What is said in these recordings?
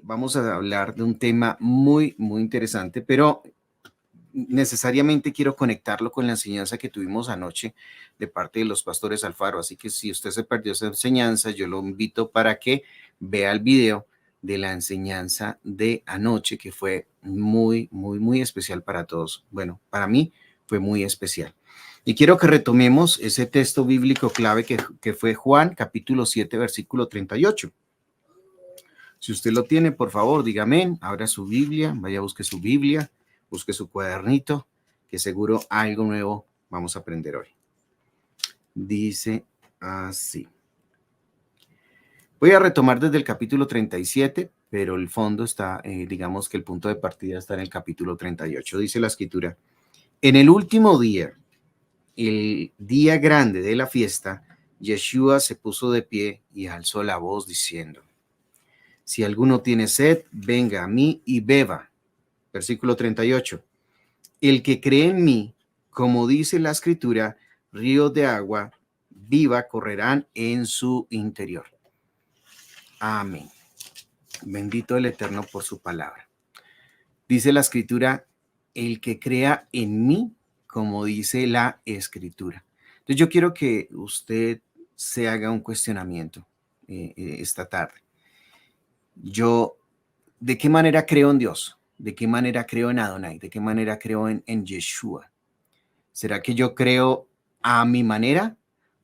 vamos a hablar de un tema muy, muy interesante, pero necesariamente quiero conectarlo con la enseñanza que tuvimos anoche de parte de los pastores Alfaro. Así que si usted se perdió esa enseñanza, yo lo invito para que vea el video de la enseñanza de anoche, que fue muy, muy, muy especial para todos. Bueno, para mí fue muy especial. Y quiero que retomemos ese texto bíblico clave que fue Juan, capítulo 7, versículo 38. Si usted lo tiene, por favor, dígame, abra su Biblia, vaya, busque su Biblia, busque su cuadernito, que seguro algo nuevo vamos a aprender hoy. Dice así. Voy a retomar desde el capítulo 37, pero el fondo está, digamos que el punto de partida está en el capítulo 38. Dice la escritura, en el último día, el día grande de la fiesta, Yeshua se puso de pie y alzó la voz diciendo, si alguno tiene sed, venga a mí y beba. Versículo 38. El que cree en mí, como dice la escritura, ríos de agua viva correrán en su interior. Amén. Bendito el Eterno por su palabra. Dice la escritura, el que crea en mí, como dice la escritura. Entonces yo quiero que usted se haga un cuestionamiento esta tarde. ¿De qué manera creo en Dios? ¿De qué manera creo en Adonai? ¿De qué manera creo en Yeshua? ¿Será que yo creo a mi manera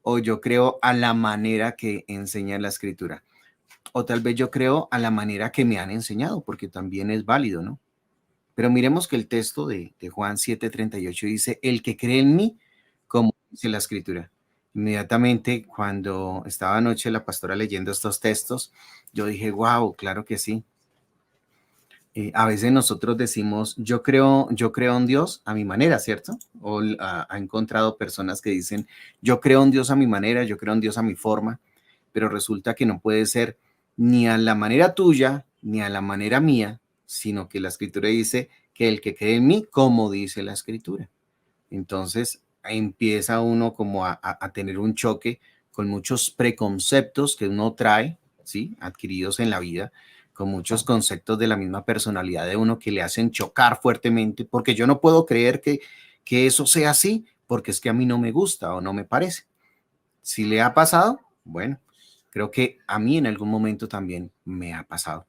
o yo creo a la manera que enseña la escritura? O tal vez yo creo a la manera que me han enseñado, porque también es válido, ¿no? Pero miremos que el texto de Juan 7:38 dice, el que cree en mí, como dice la escritura. Inmediatamente cuando estaba anoche la pastora leyendo estos textos, yo dije, wow, claro que sí. A veces nosotros decimos, yo creo en Dios a mi manera, ¿cierto? O ha encontrado personas que dicen, yo creo en Dios a mi manera, yo creo en Dios a mi forma, pero resulta que no puede ser ni a la manera tuya, ni a la manera mía, sino que la escritura dice que el que cree en mí, como dice la escritura. Entonces empieza uno como a tener un choque con muchos preconceptos que uno trae, ¿sí? Adquiridos en la vida, con muchos conceptos de la misma personalidad de uno que le hacen chocar fuertemente, porque yo no puedo creer que eso sea así, porque es que a mí no me gusta o no me parece. Si le ha pasado, bueno, creo que a mí en algún momento también me ha pasado.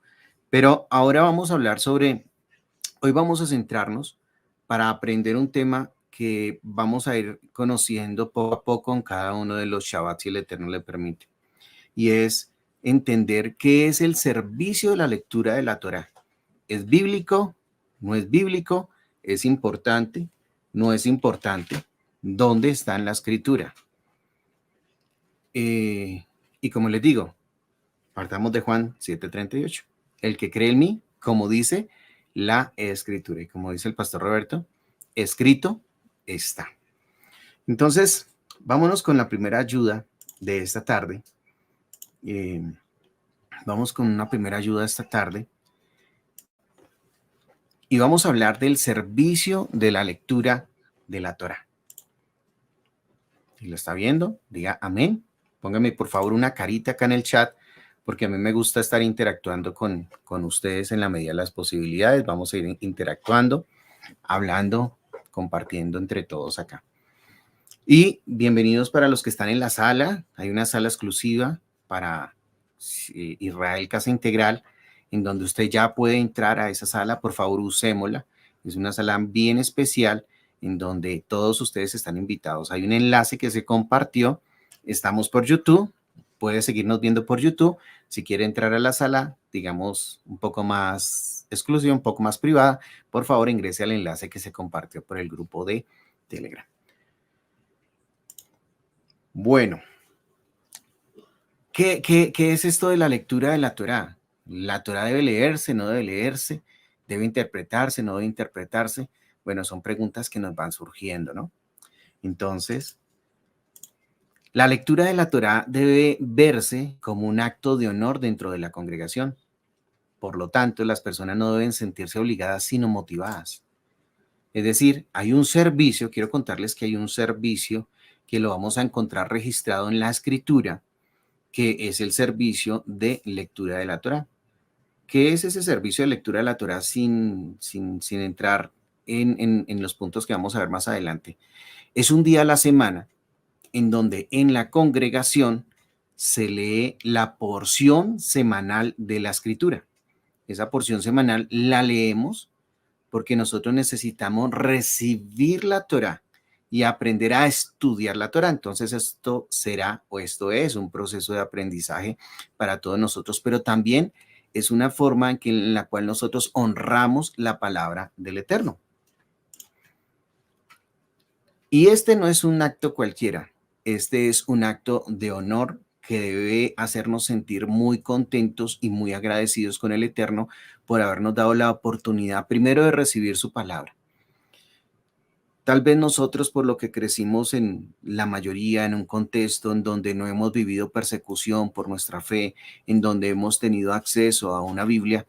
Pero ahora vamos a hablar hoy vamos a centrarnos para aprender un tema que vamos a ir conociendo poco a poco en cada uno de los Shabbats si el Eterno le permite. Y es entender qué es el servicio de la lectura de la Torá. ¿Es bíblico? ¿No es bíblico? ¿Es importante? ¿No es importante? ¿Dónde está en la escritura? Y como les digo, partamos de Juan 7:38. El que cree en mí, como dice la escritura. Y como dice el pastor Roberto, escrito está. Entonces, vámonos con la primera ayuda de esta tarde. Vamos con una primera ayuda esta tarde. Y vamos a hablar del servicio de la lectura de la Torá. Si lo está viendo, diga amén. Póngame por favor una carita acá en el chat, porque a mí me gusta estar interactuando con ustedes en la medida de las posibilidades. Vamos a ir interactuando, hablando, compartiendo entre todos acá. Y bienvenidos para los que están en la sala. Hay una sala exclusiva para Israel Casa Integral, en donde usted ya puede entrar a esa sala. Por favor, usémosla. Es una sala bien especial en donde todos ustedes están invitados. Hay un enlace que se compartió. Estamos por YouTube. Puede seguirnos viendo por YouTube. Si quiere entrar a la sala, digamos, un poco más exclusiva, un poco más privada, por favor, ingrese al enlace que se compartió por el grupo de Telegram. Bueno, ¿qué es esto de la lectura de la Torá? ¿La Torá debe leerse, no debe leerse? ¿Debe interpretarse, no debe interpretarse? Bueno, son preguntas que nos van surgiendo, ¿no? Entonces, la lectura de la Torá debe verse como un acto de honor dentro de la congregación. Por lo tanto, las personas no deben sentirse obligadas, sino motivadas. Es decir, hay un servicio, quiero contarles que hay un servicio que lo vamos a encontrar registrado en la Escritura, que es el servicio de lectura de la Torá. ¿Qué es ese servicio de lectura de la Torá sin entrar en los puntos que vamos a ver más adelante? Es un día a la semana en donde en la congregación se lee la porción semanal de la escritura. Esa porción semanal la leemos porque nosotros necesitamos recibir la Torá y aprender a estudiar la Torá. Entonces esto será, o esto es un proceso de aprendizaje para todos nosotros, pero también es una forma en la cual nosotros honramos la palabra del Eterno. Y este no es un acto cualquiera, este es un acto de honor que debe hacernos sentir muy contentos y muy agradecidos con el Eterno por habernos dado la oportunidad primero de recibir su palabra. Tal vez nosotros, por lo que crecimos en la mayoría, en un contexto en donde no hemos vivido persecución por nuestra fe, en donde hemos tenido acceso a una Biblia,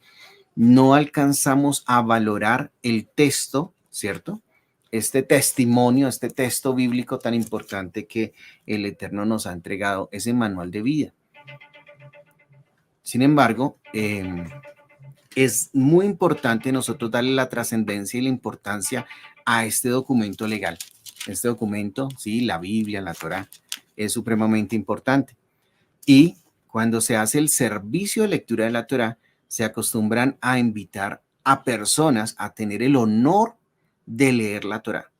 no alcanzamos a valorar el texto, ¿cierto? Este testimonio, este texto bíblico tan importante que el Eterno nos ha entregado, ese manual de vida. Sin embargo, es muy importante nosotros darle la trascendencia y la importancia a este documento legal. Este documento, sí, la Biblia, la Torá, es supremamente importante. Y cuando se hace el servicio de lectura de la Torá, se acostumbran a invitar a personas a tener el honor de leer la Torá.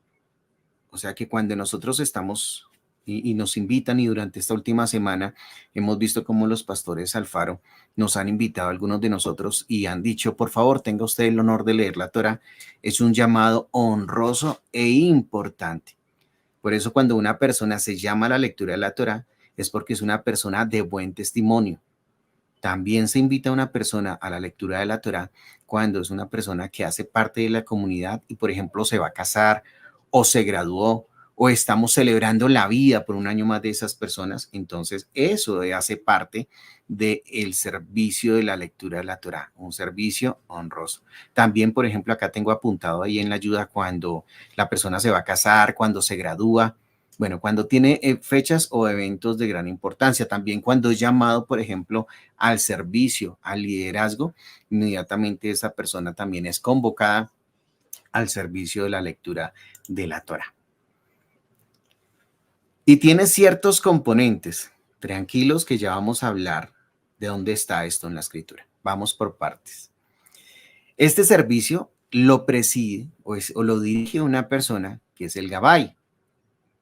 O sea que cuando nosotros estamos y nos invitan, y durante esta última semana hemos visto cómo los pastores Alfaro nos han invitado a algunos de nosotros y han dicho, por favor, tenga usted el honor de leer la Torá. Es un llamado honroso e importante. Por eso cuando una persona se llama a la lectura de la Torá, es porque es una persona de buen testimonio. También se invita a una persona a la lectura de la Torá cuando es una persona que hace parte de la comunidad y, por ejemplo, se va a casar o se graduó o estamos celebrando la vida por un año más de esas personas. Entonces, eso hace parte del servicio de la lectura de la Torá, un servicio honroso. También, por ejemplo, acá tengo apuntado ahí en la ayuda cuando la persona se va a casar, cuando se gradúa. Bueno, cuando tiene fechas o eventos de gran importancia, también cuando es llamado, por ejemplo, al servicio, al liderazgo, inmediatamente esa persona también es convocada al servicio de la lectura de la Torá. Y tiene ciertos componentes. Tranquilos que ya vamos a hablar de dónde está esto en la escritura. Vamos por partes. Este servicio lo preside o lo dirige una persona que es el Gabay,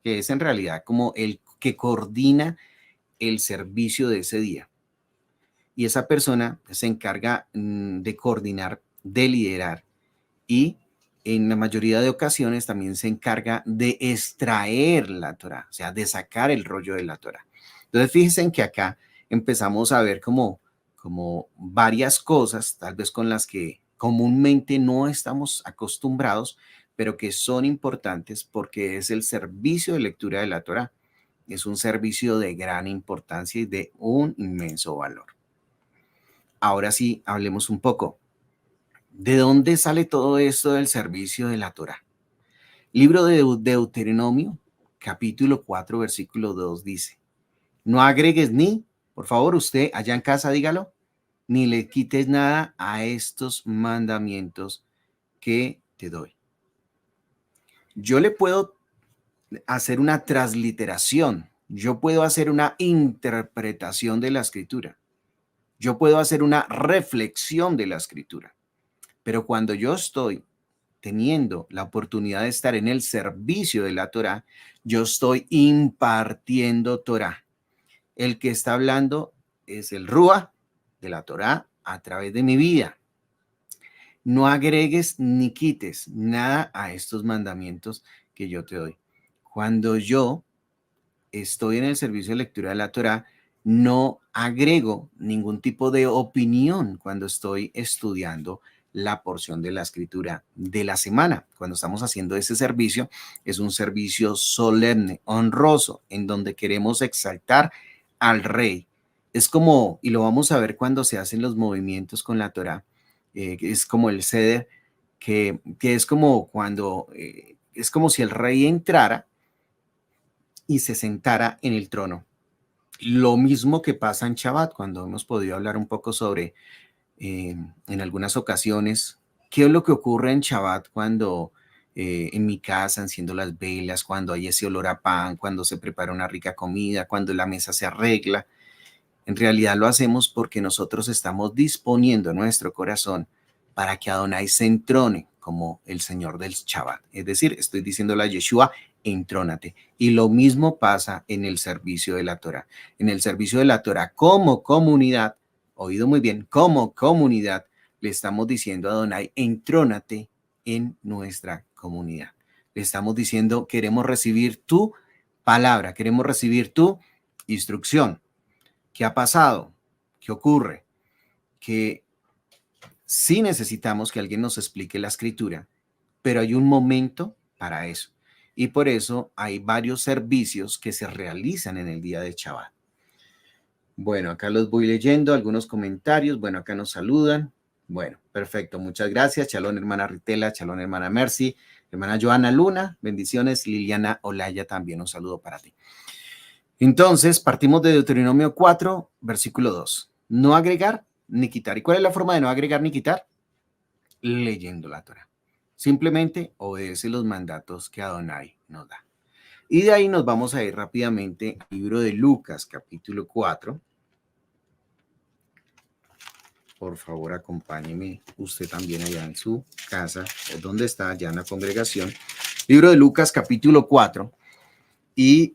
que es en realidad como el que coordina el servicio de ese día. Y esa persona se encarga de coordinar, de liderar y en la mayoría de ocasiones también se encarga de extraer la Torá, o sea, de sacar el rollo de la Torá. Entonces, fíjense en que acá empezamos a ver como varias cosas, tal vez con las que comúnmente no estamos acostumbrados, pero que son importantes porque es el servicio de lectura de la Torá. Es un servicio de gran importancia y de un inmenso valor. Ahora sí, hablemos un poco. ¿De dónde sale todo esto del servicio de la Torá? Libro de Deuteronomio, capítulo 4, versículo 2 dice, no agregues ni, por favor usted allá en casa dígalo, ni le quites nada a estos mandamientos que te doy. Yo le puedo hacer una transliteración, yo puedo hacer una interpretación de la escritura, yo puedo hacer una reflexión de la escritura, pero cuando yo estoy teniendo la oportunidad de estar en el servicio de la Torá, yo estoy impartiendo Torá. El que está hablando es el Rúa de la Torá a través de mi vida. No agregues ni quites nada a estos mandamientos que yo te doy. Cuando yo estoy en el servicio de lectura de la Torá, no agrego ningún tipo de opinión cuando estoy estudiando la porción de la escritura de la semana. Cuando estamos haciendo ese servicio, es un servicio solemne, honroso, en donde queremos exaltar al rey. Es como, y lo vamos a ver cuando se hacen los movimientos con la Torá, es como el ceder, que es como cuando, es como si el rey entrara y se sentara en el trono. Lo mismo que pasa en Shabbat, cuando hemos podido hablar un poco sobre en algunas ocasiones. ¿Qué es lo que ocurre en Shabbat cuando en mi casa enciendo las velas, cuando hay ese olor a pan, cuando se prepara una rica comida, cuando la mesa se arregla? En realidad lo hacemos porque nosotros estamos disponiendo nuestro corazón para que Adonai se entrone como el Señor del Shabbat. Es decir, estoy diciéndole a Yeshua, entrónate. Y lo mismo pasa en el servicio de la Torah. En el servicio de la Torah, como comunidad, oído muy bien, como comunidad, le estamos diciendo a Adonai, entrónate en nuestra comunidad. Le estamos diciendo, queremos recibir tu palabra, queremos recibir tu instrucción. ¿Qué ha pasado? ¿Qué ocurre? Que sí necesitamos que alguien nos explique la escritura, pero hay un momento para eso. Y por eso hay varios servicios que se realizan en el día de Shabbat. Bueno, acá los voy leyendo, algunos comentarios. Bueno, acá nos saludan. Bueno, perfecto, muchas gracias. Chalón, hermana Ritela, chalón, hermana Mercy, hermana Joana Luna, bendiciones. Liliana Olaya, también un saludo para ti. Entonces, partimos de Deuteronomio 4, versículo 2. No agregar ni quitar. ¿Y cuál es la forma de no agregar ni quitar? Leyendo la Torah. Simplemente obedece los mandatos que Adonai nos da. Y de ahí nos vamos a ir rápidamente al libro de Lucas, capítulo 4. Por favor, acompáñeme usted también allá en su casa, o donde está, allá en la congregación. Libro de Lucas, capítulo 4. Y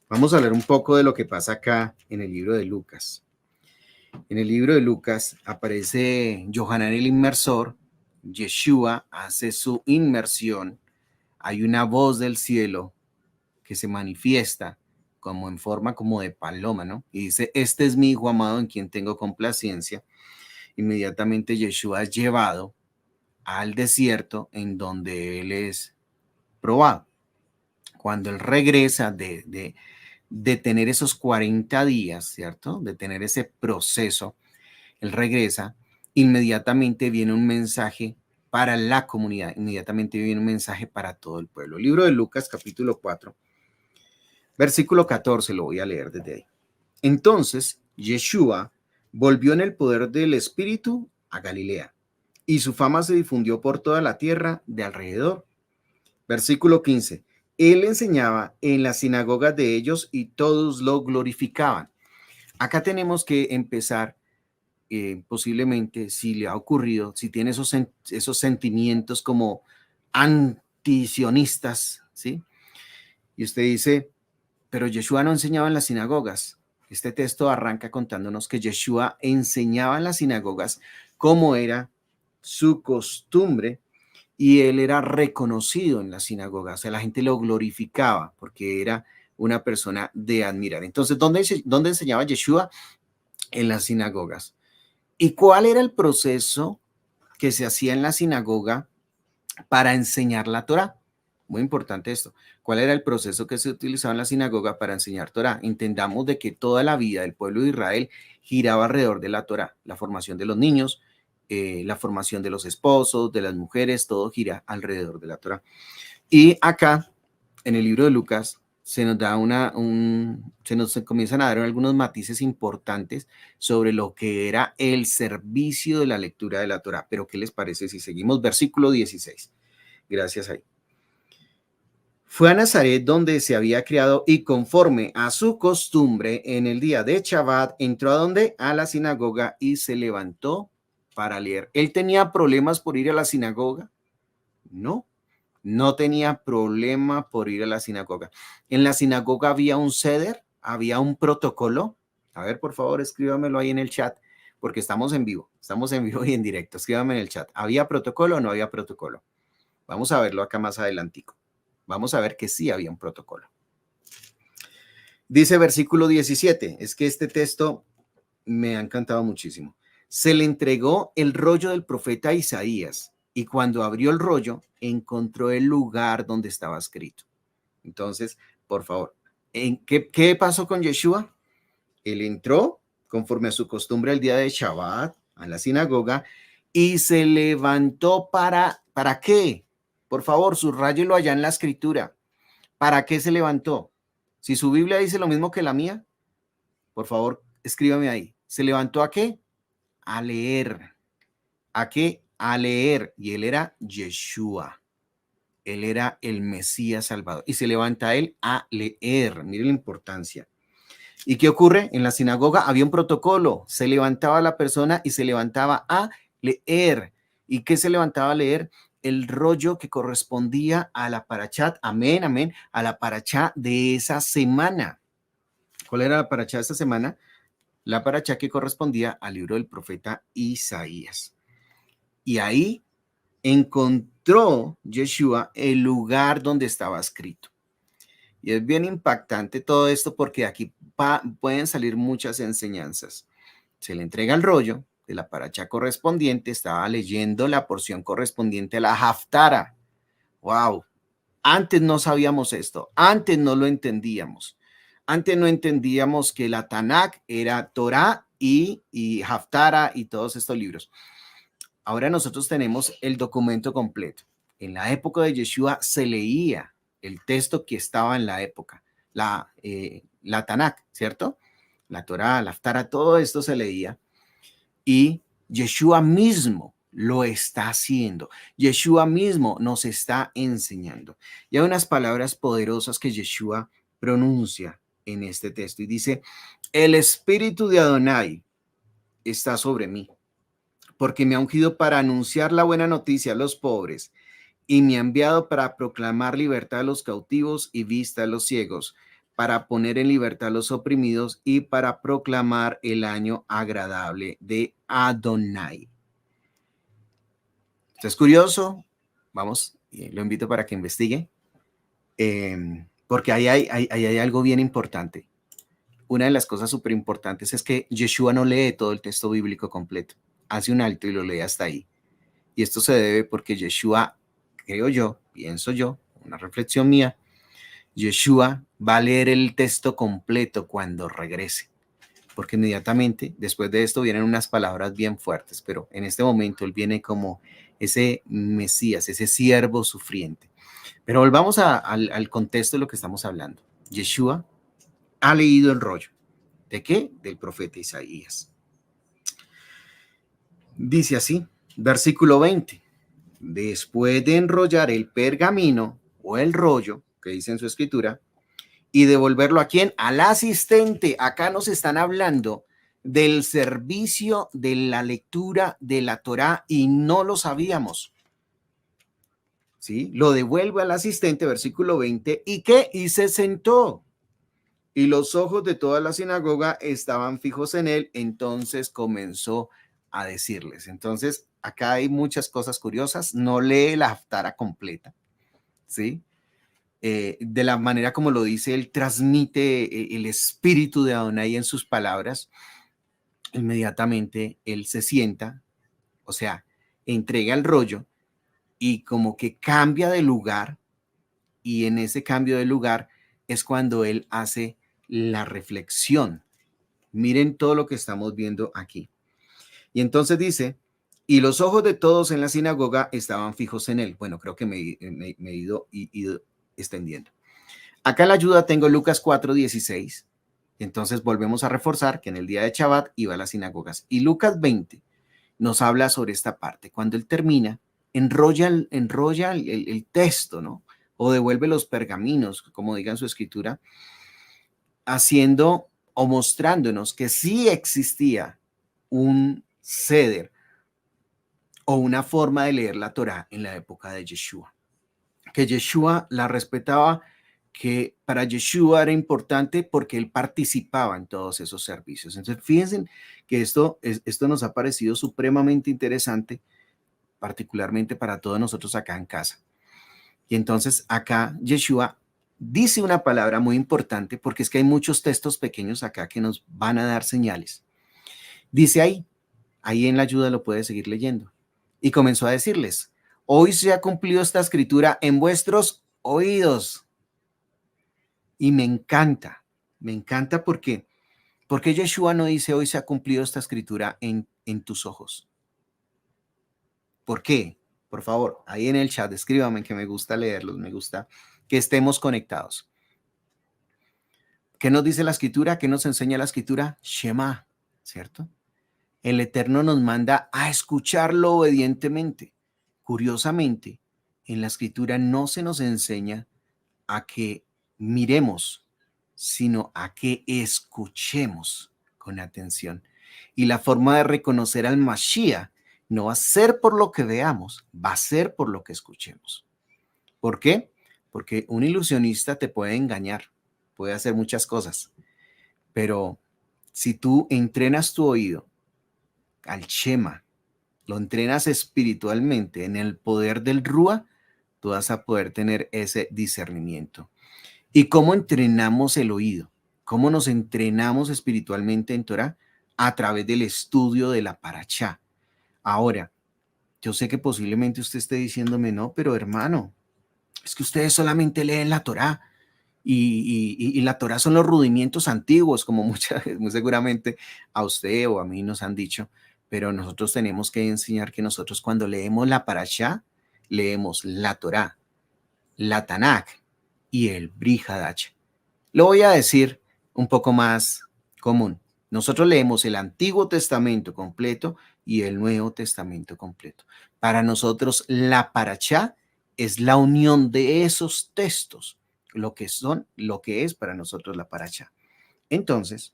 vamos a hablar un poco de lo que pasa acá en el libro de Lucas. En el libro de Lucas aparece Yohanan el inmersor, Yeshua hace su inmersión, hay una voz del cielo que se manifiesta como en forma como de paloma, ¿no? Y dice, este es mi hijo amado en quien tengo complacencia. Inmediatamente Yeshua es llevado al desierto en donde él es probado. Cuando él regresa de tener esos 40 días, ¿cierto? De tener ese proceso, él regresa, inmediatamente viene un mensaje para la comunidad, inmediatamente viene un mensaje para todo el pueblo. El libro de Lucas, capítulo 4, versículo 14, lo voy a leer desde ahí. Entonces, Yeshua volvió en el poder del Espíritu a Galilea, y su fama se difundió por toda la tierra de alrededor. Versículo 15. Él enseñaba en las sinagogas de ellos y todos lo glorificaban. Acá tenemos que empezar, posiblemente, si le ha ocurrido, si tiene esos sentimientos como antisionistas, ¿sí? Y usted dice, pero Yeshua no enseñaba en las sinagogas. Este texto arranca contándonos que Yeshua enseñaba en las sinagogas cómo era su costumbre y él era reconocido en la sinagoga. O sea, la gente lo glorificaba porque era una persona de admirar. Entonces, ¿dónde enseñaba Yeshua? En las sinagogas. ¿Y cuál era el proceso que se hacía en la sinagoga para enseñar la Torá? Muy importante esto. ¿Cuál era el proceso que se utilizaba en la sinagoga para enseñar Torá? Entendamos de que toda la vida del pueblo de Israel giraba alrededor de la Torá, la formación de los niños, la formación de los esposos, de las mujeres, todo gira alrededor de la Torá. Y acá, en el libro de Lucas, se nos da se nos comienzan a dar algunos matices importantes sobre lo que era el servicio de la lectura de la Torá. Pero, ¿qué les parece si seguimos? Versículo 16. Gracias ahí. Fue a Nazaret donde se había criado y conforme a su costumbre en el día de Shabbat entró a donde? A la sinagoga y se levantó para leer. ¿Él tenía problemas por ir a la sinagoga? No, no tenía problema por ir a la sinagoga. En la sinagoga había un ceder, había un protocolo. A ver, por favor, escríbamelo ahí en el chat, porque estamos en vivo y en directo. Escríbame en el chat. ¿Había protocolo o no había protocolo? Vamos a verlo acá más adelantico. Vamos a ver que sí había un protocolo. Dice versículo 17, es que este texto me ha encantado muchísimo. Se le entregó el rollo del profeta Isaías y cuando abrió el rollo encontró el lugar donde estaba escrito. Entonces, por favor, ¿qué pasó con Yeshua? Él entró conforme a su costumbre el día de Shabbat a la sinagoga y se levantó ¿para qué? Por favor, subráyelo allá en la escritura. ¿Para qué se levantó? Si su Biblia dice lo mismo que la mía, por favor, escríbame ahí. ¿Se levantó a qué? a leer. ¿A qué? A leer. Y él era Yeshua. Él era el Mesías Salvador. Y se levanta él a leer. Mire la importancia. ¿Y qué ocurre? En la sinagoga había un protocolo. Se levantaba la persona y se levantaba a leer. ¿Y qué se levantaba a leer? El rollo que correspondía a la parachá, amén, amén, a la parachá de esa semana. ¿Cuál era la parachá de esa semana? La parachá que correspondía al libro del profeta Isaías. Y ahí encontró Yeshua el lugar donde estaba escrito. Y es bien impactante todo esto porque aquí pueden salir muchas enseñanzas. Se le entrega el rollo de la paracha correspondiente, estaba leyendo la porción correspondiente a la Haftara. ¡Wow! Antes no sabíamos esto, antes no lo entendíamos. Antes no entendíamos que la Tanakh era Torah y Haftara y todos estos libros. Ahora nosotros tenemos el documento completo. En la época de Yeshua se leía el texto que estaba en la época, la Tanakh, ¿cierto? La Torá, la Haftara, todo esto se leía y Yeshua mismo lo está haciendo. Yeshua mismo nos está enseñando. Y hay unas palabras poderosas que Yeshua pronuncia en este texto y dice, el espíritu de Adonai está sobre mí, porque me ha ungido para anunciar la buena noticia a los pobres y me ha enviado para proclamar libertad a los cautivos y vista a los ciegos, para poner en libertad a los oprimidos y para proclamar el año agradable de Adonai. ¿Esto es curioso? Vamos, lo invito para que investigue, porque ahí hay algo bien importante. Una de las cosas súper importantes es que Yeshua no lee todo el texto bíblico completo, hace un alto y lo lee hasta ahí. Y esto se debe porque Yeshua, creo yo, pienso yo, una reflexión mía, Yeshua va a leer el texto completo cuando regrese, porque inmediatamente después de esto vienen unas palabras bien fuertes, pero en este momento él viene como ese Mesías, ese siervo sufriente. Pero volvamos al contexto de lo que estamos hablando. Yeshua ha leído el rollo. ¿De qué? Del profeta Isaías. Dice así, versículo 20. Después de enrollar el pergamino o el rollo, que dice en su escritura, y devolverlo a quién? Al asistente. Acá nos están hablando del servicio de la lectura de la Torá y no lo sabíamos. ¿Sí? Lo devuelve al asistente, versículo 20, ¿y qué? Y se sentó. Y los ojos de toda la sinagoga estaban fijos en él, entonces comenzó a decirles. Entonces, acá hay muchas cosas curiosas, no lee la Haftara completa, ¿sí? De la manera como lo dice, él transmite el espíritu de Adonai en sus palabras, inmediatamente él se sienta, o sea, entrega el rollo y como que cambia de lugar, y en ese cambio de lugar es cuando él hace la reflexión. Miren todo lo que estamos viendo aquí. Y entonces dice, y los ojos de todos en la sinagoga estaban fijos en él. Bueno, creo que me he ido extendiendo. Acá en la ayuda tengo Lucas 4:16. Entonces volvemos a reforzar que en el día de Shabbat iba a las sinagogas. Y Lucas 20 nos habla sobre esta parte. Cuando él termina, enrolla el texto, ¿no? O devuelve los pergaminos, como diga en su escritura, haciendo o mostrándonos que sí existía un ceder o una forma de leer la Torá en la época de Yeshua. Que Yeshua la respetaba, que para Yeshua era importante porque él participaba en todos esos servicios. Entonces, fíjense que esto nos ha parecido supremamente interesante, particularmente para todos nosotros acá en casa. Y entonces acá Yeshua dice una palabra muy importante porque es que hay muchos textos pequeños acá que nos van a dar señales. Dice ahí en la ayuda lo puedes seguir leyendo. Y comenzó a decirles, hoy se ha cumplido esta escritura en vuestros oídos. Y me encanta porque Yeshua no dice hoy se ha cumplido esta escritura en tus ojos. ¿Por qué? Por favor, ahí en el chat escríbame que me gusta leerlos, me gusta que estemos conectados. ¿Qué nos dice la escritura? ¿Qué nos enseña la escritura? Shema, ¿cierto? El Eterno nos manda a escucharlo obedientemente. Curiosamente, en la Escritura no se nos enseña a que miremos, sino a que escuchemos con atención. Y la forma de reconocer al Mashiach no va a ser por lo que veamos, va a ser por lo que escuchemos. ¿Por qué? Porque un ilusionista te puede engañar, puede hacer muchas cosas, pero si tú entrenas tu oído al Shema, lo entrenas espiritualmente en el poder del Rúa, tú vas a poder tener ese discernimiento. ¿Y cómo entrenamos el oído? ¿Cómo nos entrenamos espiritualmente en Torah? A través del estudio de la Parashá. Ahora, yo sé que posiblemente usted esté diciéndome, no, pero hermano, es que ustedes solamente leen la Torá y la Torá son los rudimentos antiguos, como muy seguramente a usted o a mí nos han dicho, pero nosotros tenemos que enseñar que nosotros cuando leemos la Parashá, leemos la Torá, la Tanakh y el Brit Hadach. Lo voy a decir un poco más común. Nosotros leemos el Antiguo Testamento completo y el Nuevo Testamento completo. Para nosotros la Parashá es la unión de esos textos, lo que es para nosotros la Parashá. Entonces,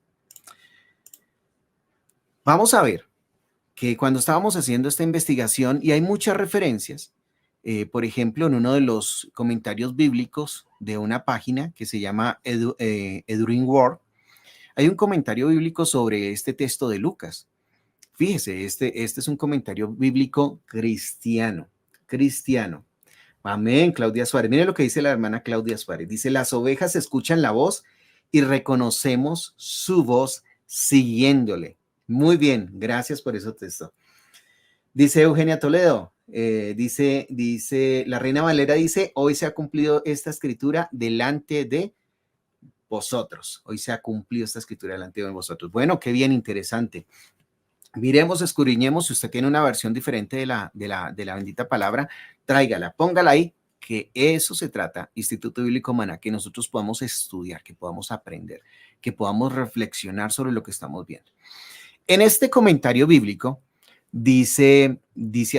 vamos a ver que cuando estábamos haciendo esta investigación, y hay muchas referencias, por ejemplo, en uno de los comentarios bíblicos de una página que se llama Edurin Word, hay un comentario bíblico sobre este texto de Lucas. Fíjese, este es un comentario bíblico cristiano. Amén, Claudia Suárez. Mire lo que dice la hermana Claudia Suárez. Dice, las ovejas escuchan la voz y reconocemos su voz siguiéndole. Muy bien, gracias por ese texto. Dice Eugenia Toledo, dice, la Reina Valera dice, hoy se ha cumplido esta escritura delante de vosotros. Hoy se ha cumplido esta escritura delante de vosotros. Bueno, qué bien, interesante. Miremos, escudriñemos, si usted tiene una versión diferente de la bendita palabra, tráigala, póngala ahí, que eso se trata, Instituto Bíblico Maná, que nosotros podamos estudiar, que podamos aprender, que podamos reflexionar sobre lo que estamos viendo. En este comentario bíblico dice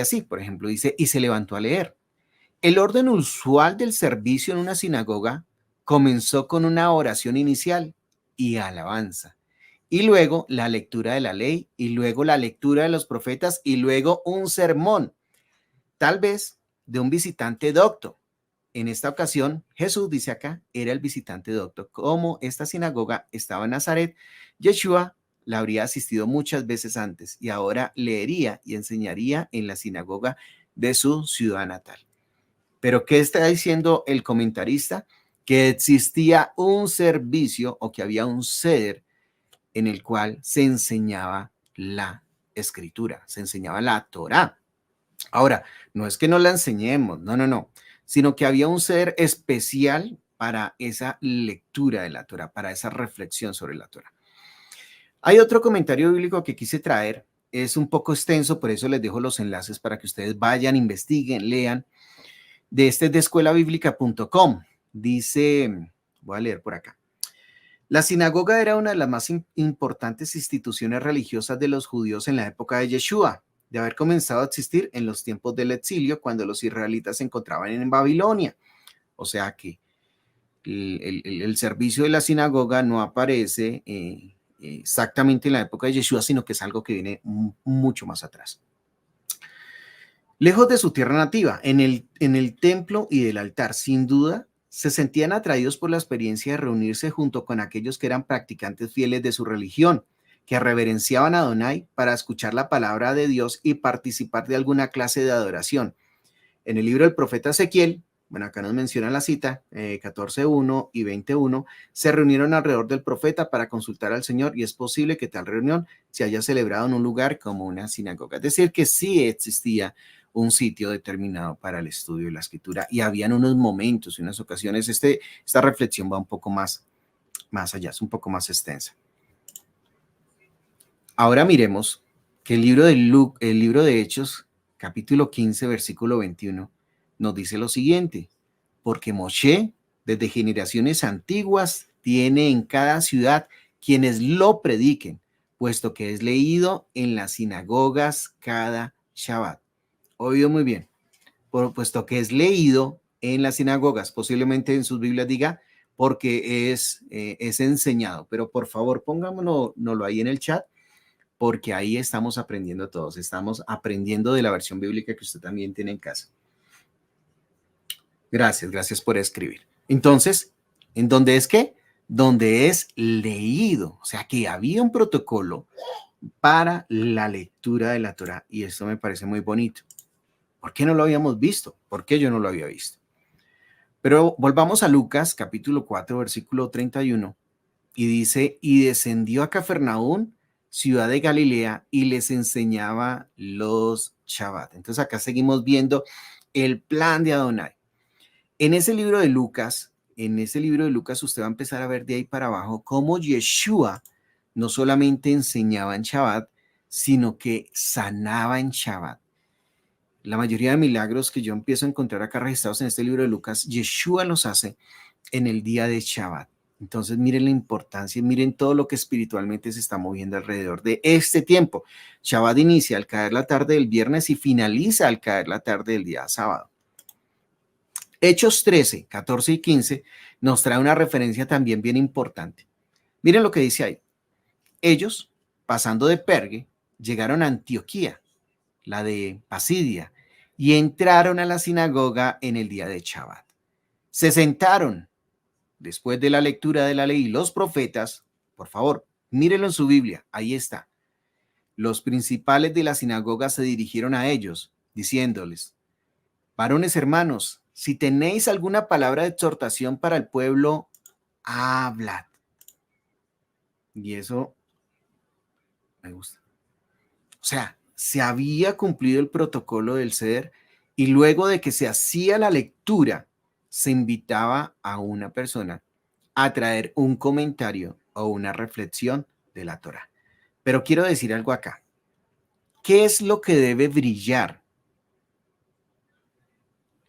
así, por ejemplo, dice, y se levantó a leer. El orden usual del servicio en una sinagoga comenzó con una oración inicial y alabanza, y luego la lectura de la ley, y luego la lectura de los profetas, y luego un sermón, tal vez de un visitante docto. En esta ocasión, Jesús, dice acá, era el visitante docto. Como esta sinagoga estaba en Nazaret, Yeshua la habría asistido muchas veces antes y ahora leería y enseñaría en la sinagoga de su ciudad natal. Pero ¿qué está diciendo el comentarista? Que existía un servicio o que había un seder en el cual se enseñaba la escritura, se enseñaba la Torá. Ahora, no es que no la enseñemos, no, sino que había un ser especial para esa lectura de la Torá, para esa reflexión sobre la Torá. Hay otro comentario bíblico que quise traer, es un poco extenso, por eso les dejo los enlaces para que ustedes vayan, investiguen, lean. De este es de escuelabíblica.com. Dice, voy a leer por acá. La sinagoga era una de las más importantes instituciones religiosas de los judíos en la época de Yeshua, de haber comenzado a existir en los tiempos del exilio, cuando los israelitas se encontraban en Babilonia. O sea que el servicio de la sinagoga no aparece exactamente en la época de Yeshua, sino que es algo que viene mucho más atrás. Lejos de su tierra nativa, en el templo y del altar, sin duda, se sentían atraídos por la experiencia de reunirse junto con aquellos que eran practicantes fieles de su religión, que reverenciaban a Adonai para escuchar la palabra de Dios y participar de alguna clase de adoración. En el libro del profeta Ezequiel, bueno, acá nos menciona la cita, 14:1 y 20:1, se reunieron alrededor del profeta para consultar al Señor y es posible que tal reunión se haya celebrado en un lugar como una sinagoga. Es decir, que sí existía un sitio determinado para el estudio de la escritura y habían unos momentos y unas ocasiones. Esta reflexión va un poco más allá, es un poco más extensa. Ahora miremos que el libro de Hechos, capítulo 15, versículo 21, nos dice lo siguiente: porque Moshe, desde generaciones antiguas, tiene en cada ciudad quienes lo prediquen, puesto que es leído en las sinagogas cada Shabbat. Oído muy bien. Puesto que es leído en las sinagogas, posiblemente en sus Biblias diga porque es enseñado, pero por favor pongámonoslo ahí en el chat, porque ahí estamos aprendiendo todos, estamos aprendiendo de la versión bíblica que usted también tiene en casa. Gracias por escribir. Entonces, ¿en dónde es qué? Donde es leído, o sea que había un protocolo para la lectura de la Torá, y esto me parece muy bonito. ¿Por qué no lo habíamos visto? ¿Por qué yo no lo había visto? Pero volvamos a Lucas, capítulo 4, versículo 31, y dice, y descendió a Cafarnaún, ciudad de Galilea, y les enseñaba los Shabbat. Entonces acá seguimos viendo el plan de Adonai. En ese libro de Lucas, usted va a empezar a ver de ahí para abajo cómo Yeshua no solamente enseñaba en Shabbat, sino que sanaba en Shabbat. La mayoría de milagros que yo empiezo a encontrar acá registrados en este libro de Lucas, Yeshua los hace en el día de Shabbat. Entonces miren la importancia, miren todo lo que espiritualmente se está moviendo alrededor de este tiempo. Shabbat inicia al caer la tarde del viernes y finaliza al caer la tarde del día sábado. Hechos 13, 14 y 15 nos trae una referencia también bien importante. Miren lo que dice ahí. Ellos, pasando de Pergue, llegaron a Antioquía, la de Pisidia, y entraron a la sinagoga en el día de Shabbat. Se sentaron después de la lectura de la ley y los profetas. Por favor, mírenlo en su Biblia, ahí está. Los principales de la sinagoga se dirigieron a ellos, diciéndoles, varones hermanos, si tenéis alguna palabra de exhortación para el pueblo, hablad. Y eso me gusta. O sea, se había cumplido el protocolo del ceder y luego de que se hacía la lectura, se invitaba a una persona a traer un comentario o una reflexión de la Torá. Pero quiero decir algo acá. ¿Qué es lo que debe brillar?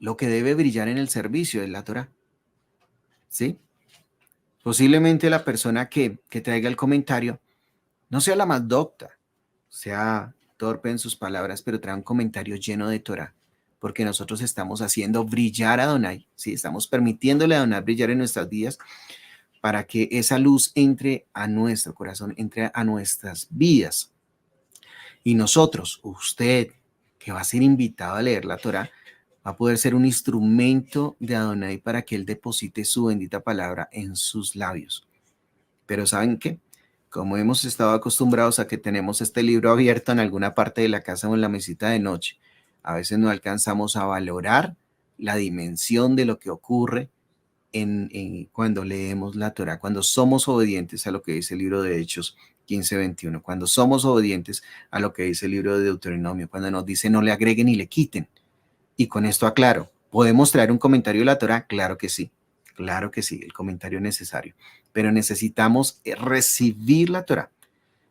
Lo que debe brillar en el servicio de la Torá. ¿Sí? Posiblemente la persona que traiga el comentario no sea la más docta, sea torpe en sus palabras, pero trae un comentario lleno de Torah, porque nosotros estamos haciendo brillar a Adonai, ¿sí? Estamos permitiéndole a Adonai brillar en nuestras vidas para que esa luz entre a nuestro corazón, entre a nuestras vidas. Y nosotros, usted, que va a ser invitado a leer la Torah, va a poder ser un instrumento de Adonai para que Él deposite su bendita palabra en sus labios. Pero ¿saben qué? Como hemos estado acostumbrados a que tenemos este libro abierto en alguna parte de la casa o en la mesita de noche, a veces no alcanzamos a valorar la dimensión de lo que ocurre cuando leemos la Torá, cuando somos obedientes a lo que dice el libro de Hechos 15:21, cuando somos obedientes a lo que dice el libro de Deuteronomio, cuando nos dice no le agreguen ni le quiten. Y con esto aclaro, ¿podemos traer un comentario de la Torá? Claro que sí, el comentario es necesario, pero necesitamos recibir la Torá.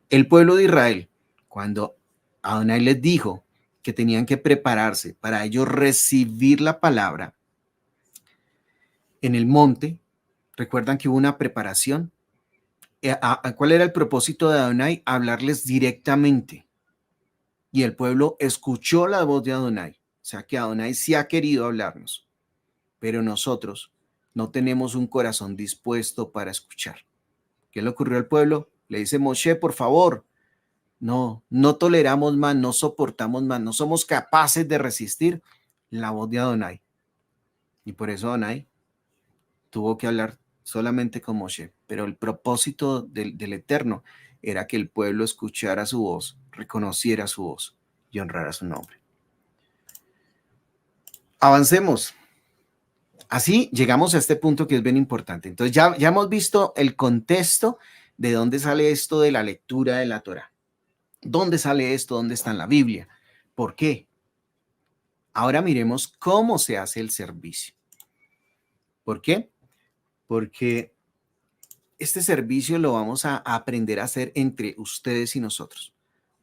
El pueblo de Israel, cuando Adonai les dijo que tenían que prepararse para ellos recibir la palabra en el monte, recuerdan que hubo una preparación. ¿Cuál era el propósito de Adonai? Hablarles directamente. Y el pueblo escuchó la voz de Adonai. O sea que Adonai sí ha querido hablarnos, pero nosotros no tenemos un corazón dispuesto para escuchar. ¿Qué le ocurrió al pueblo? Le dice Moshe, por favor, no toleramos más, no soportamos más, no somos capaces de resistir la voz de Adonai. Y por eso Adonai tuvo que hablar solamente con Moshe. Pero el propósito del Eterno era que el pueblo escuchara su voz, reconociera su voz y honrara su nombre. Avancemos. Así llegamos a este punto que es bien importante. Entonces ya hemos visto el contexto de dónde sale esto de la lectura de la Torá. ¿Dónde sale esto? ¿Dónde está en la Biblia? ¿Por qué? Ahora miremos cómo se hace el servicio. ¿Por qué? Porque este servicio lo vamos a aprender a hacer entre ustedes y nosotros.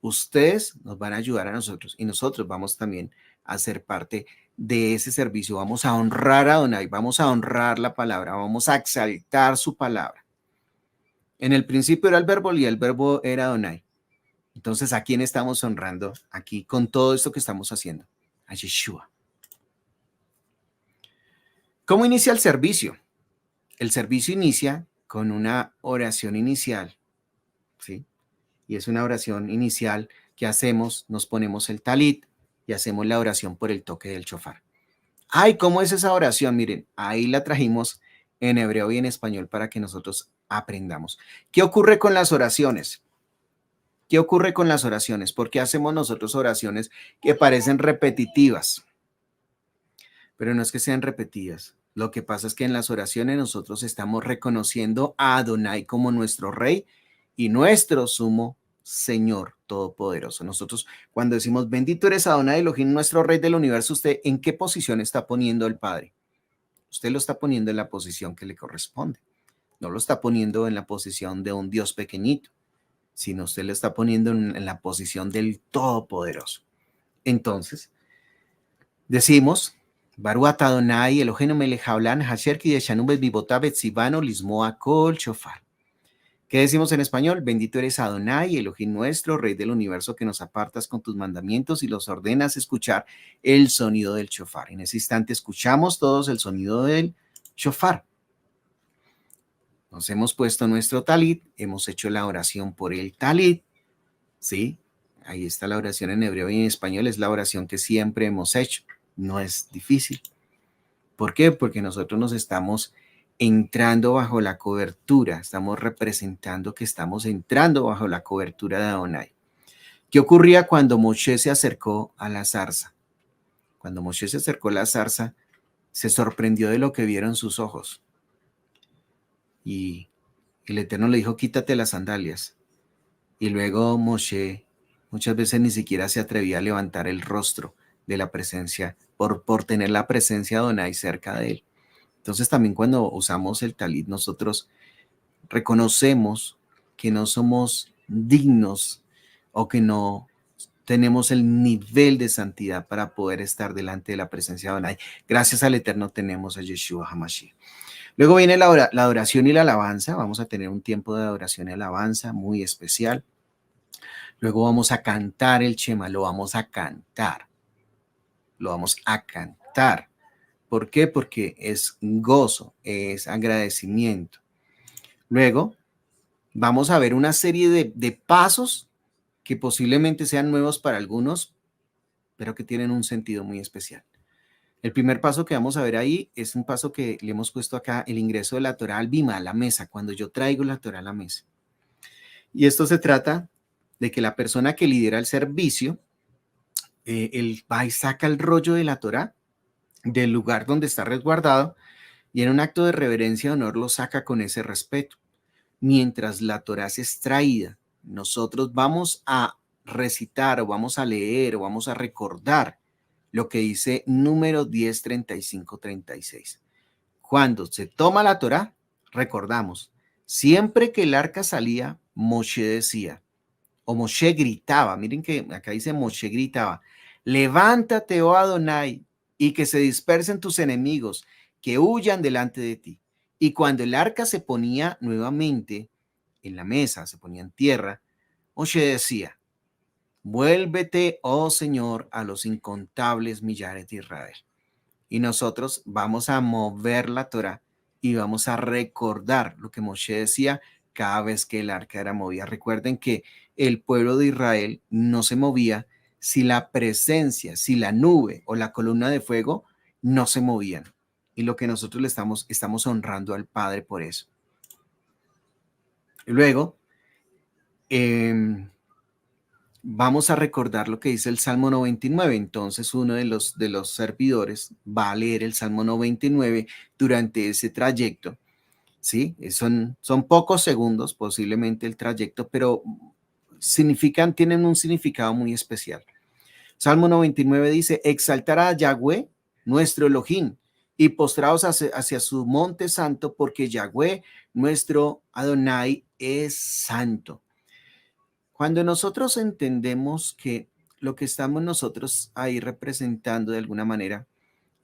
Ustedes nos van a ayudar a nosotros y nosotros vamos también a ser parte de ese servicio. Vamos a honrar a Adonai, vamos a honrar la palabra, vamos a exaltar su palabra. En el principio era el verbo y el verbo era Adonai. Entonces, ¿a quién estamos honrando aquí con todo esto que estamos haciendo? A Yeshua. ¿Cómo inicia el servicio? El servicio inicia con una oración inicial, ¿sí? Y es una oración inicial que hacemos, nos ponemos el talit y hacemos la oración por el toque del shofar. Ay, ¿cómo es esa oración? Miren, ahí la trajimos en hebreo y en español para que nosotros aprendamos. ¿Qué ocurre con las oraciones? ¿Qué ocurre con las oraciones? ¿Por qué hacemos nosotros oraciones que parecen repetitivas? Pero no es que sean repetidas. Lo que pasa es que en las oraciones nosotros estamos reconociendo a Adonai como nuestro rey y nuestro sumo Señor Todopoderoso. Nosotros cuando decimos bendito eres Adonai Elohim, nuestro rey del universo, ¿usted en qué posición está poniendo el Padre? Usted lo está poniendo en la posición que le corresponde. No lo está poniendo en la posición de un Dios pequeñito, sino usted lo está poniendo en la posición del Todopoderoso. Entonces, decimos, Baruch Adonai Eloheinu melech haolam asher kideshanu betzivotá betzivano lismoa kol shofar. ¿Qué decimos en español? Bendito eres Adonai, Elohim nuestro, Rey del universo, que nos apartas con tus mandamientos y los ordenas escuchar el sonido del shofar. En ese instante escuchamos todos el sonido del shofar. Nos hemos puesto nuestro talit, hemos hecho la oración por el talit, ¿sí? Ahí está la oración en hebreo y en español, es la oración que siempre hemos hecho. No es difícil. ¿Por qué? Porque nosotros nos estamos entrando bajo la cobertura, estamos representando que estamos entrando bajo la cobertura de Adonai. ¿Qué ocurría cuando Moshe se acercó a la zarza? Cuando Moshe se acercó a la zarza, se sorprendió de lo que vieron sus ojos. Y el Eterno le dijo, quítate las sandalias. Y luego Moshe muchas veces ni siquiera se atrevía a levantar el rostro de la presencia, por tener la presencia de Adonai cerca de él. Entonces también cuando usamos el talit, nosotros reconocemos que no somos dignos o que no tenemos el nivel de santidad para poder estar delante de la presencia de Adonai. Gracias al Eterno tenemos a Yeshua HaMashiach. Luego viene la adoración y la alabanza. Vamos a tener un tiempo de adoración y alabanza muy especial. Luego vamos a cantar el Shema, lo vamos a cantar. Lo vamos a cantar. ¿Por qué? Porque es gozo, es agradecimiento. Luego vamos a ver una serie de pasos que posiblemente sean nuevos para algunos, pero que tienen un sentido muy especial. El primer paso que vamos a ver ahí es un paso que le hemos puesto acá, el ingreso de la Torah al bima, a la mesa, cuando yo traigo la Torah a la mesa. Y esto se trata de que la persona que lidera el servicio, él va y saca el rollo de la Torah del lugar donde está resguardado y en un acto de reverencia y honor lo saca con ese respeto. Mientras la Torah es extraída, nosotros vamos a recitar o vamos a leer o vamos a recordar lo que dice número 10, 35, 36. Cuando se toma la Torah, recordamos, siempre que el arca salía, Moshe decía, o Moshe gritaba, miren que acá dice Moshe gritaba, levántate, oh Adonai, y que se dispersen tus enemigos, que huyan delante de ti. Y cuando el arca se ponía nuevamente en la mesa, se ponía en tierra, Moshe decía, vuélvete, oh Señor, a los incontables millares de Israel. Y nosotros vamos a mover la Torah y vamos a recordar lo que Moshe decía cada vez que el arca era movida. Recuerden que el pueblo de Israel no se movía si la presencia, si la nube o la columna de fuego no se movían. Y lo que nosotros le estamos honrando al Padre por eso. Y luego, vamos a recordar lo que dice el Salmo 99. Entonces, uno de los servidores va a leer el Salmo 99 durante ese trayecto. ¿Sí? Son pocos segundos posiblemente el trayecto, pero tienen un significado muy especial. Salmo 99 dice, exaltar a Yahweh, nuestro Elohim, y postrados hacia su monte santo, porque Yahweh, nuestro Adonai, es santo. Cuando nosotros entendemos que lo que estamos nosotros ahí representando de alguna manera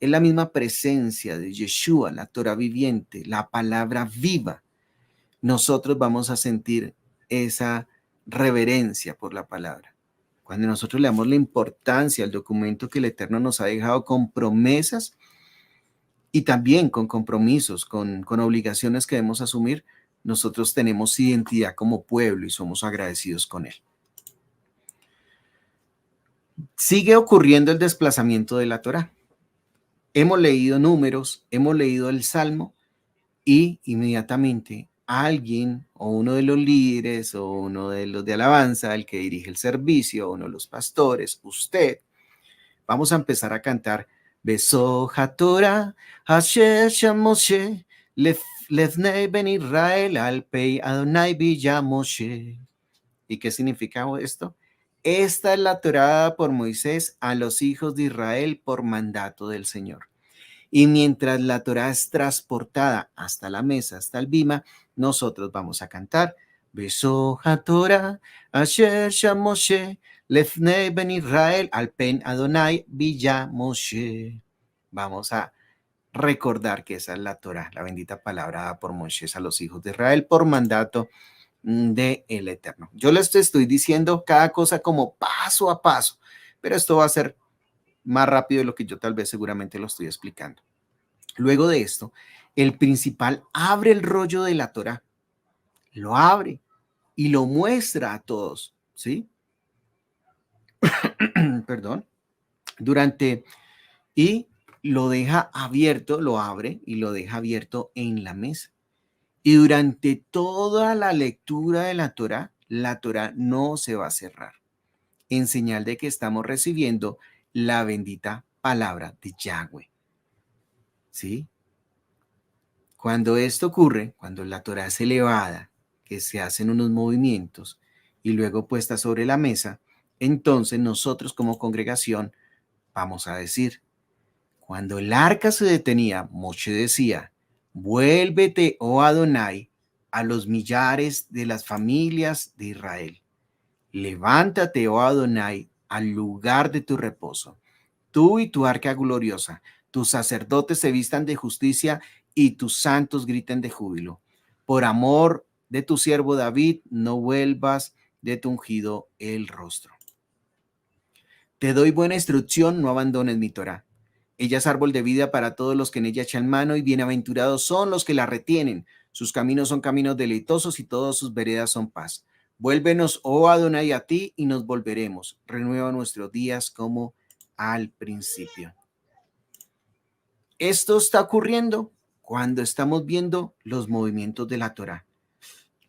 es la misma presencia de Yeshua, la Torah viviente, la palabra viva, nosotros vamos a sentir esa reverencia por la palabra. Cuando nosotros le damos la importancia al documento que el Eterno nos ha dejado con promesas y también con compromisos, con obligaciones que debemos asumir, nosotros tenemos identidad como pueblo y somos agradecidos con él. Sigue ocurriendo el desplazamiento de la Torá. Hemos leído números, hemos leído el Salmo y inmediatamente alguien o uno de los líderes o uno de los de alabanza, el que dirige el servicio, uno de los pastores, usted, vamos a empezar a cantar Besoja Torah, Asher Shamoshe, Lefnei Ben Israel, Alpei Adonai Villa Moshe. ¿Y qué significa esto? Esta es la Torá dada por Moisés a los hijos de Israel por mandato del Señor. Y mientras la Torá es transportada hasta la mesa, hasta el bima, nosotros vamos a cantar Besoja Torah, Asher Shamoshe, Lefnei Ben Israel, Alpen Adonai Villa Moshe. Vamos a recordar que esa es la Torá, la bendita palabra dada por Moisés a los hijos de Israel por mandato de el Eterno. Yo les estoy diciendo cada cosa como paso a paso, pero esto va a ser más rápido de lo que yo tal vez seguramente lo estoy explicando. Luego de esto, el principal abre el rollo de la Torá, lo abre y lo muestra a todos, ¿sí? Perdón. Y lo deja abierto, lo abre y lo deja abierto en la mesa. Y durante toda la lectura de la Torá no se va a cerrar, en señal de que estamos recibiendo la bendita palabra de Yahweh, ¿sí? Cuando esto ocurre, cuando la Torá es elevada, que se hacen unos movimientos y luego puesta sobre la mesa, entonces nosotros como congregación vamos a decir, cuando el arca se detenía, Moshe decía, vuélvete, oh Adonai, a los millares de las familias de Israel. Levántate, oh Adonai, al lugar de tu reposo. Tú y tu arca gloriosa, tus sacerdotes se vistan de justicia y tus santos griten de júbilo. Por amor de tu siervo David, no vuelvas de tu ungido el rostro. Te doy buena instrucción, no abandones mi Torá. Ella es árbol de vida para todos los que en ella echan mano y bienaventurados son los que la retienen. Sus caminos son caminos deleitosos y todas sus veredas son paz. Vuélvenos, oh Adonai, a ti y nos volveremos. Renueva nuestros días como al principio. Esto está ocurriendo cuando estamos viendo los movimientos de la Torá.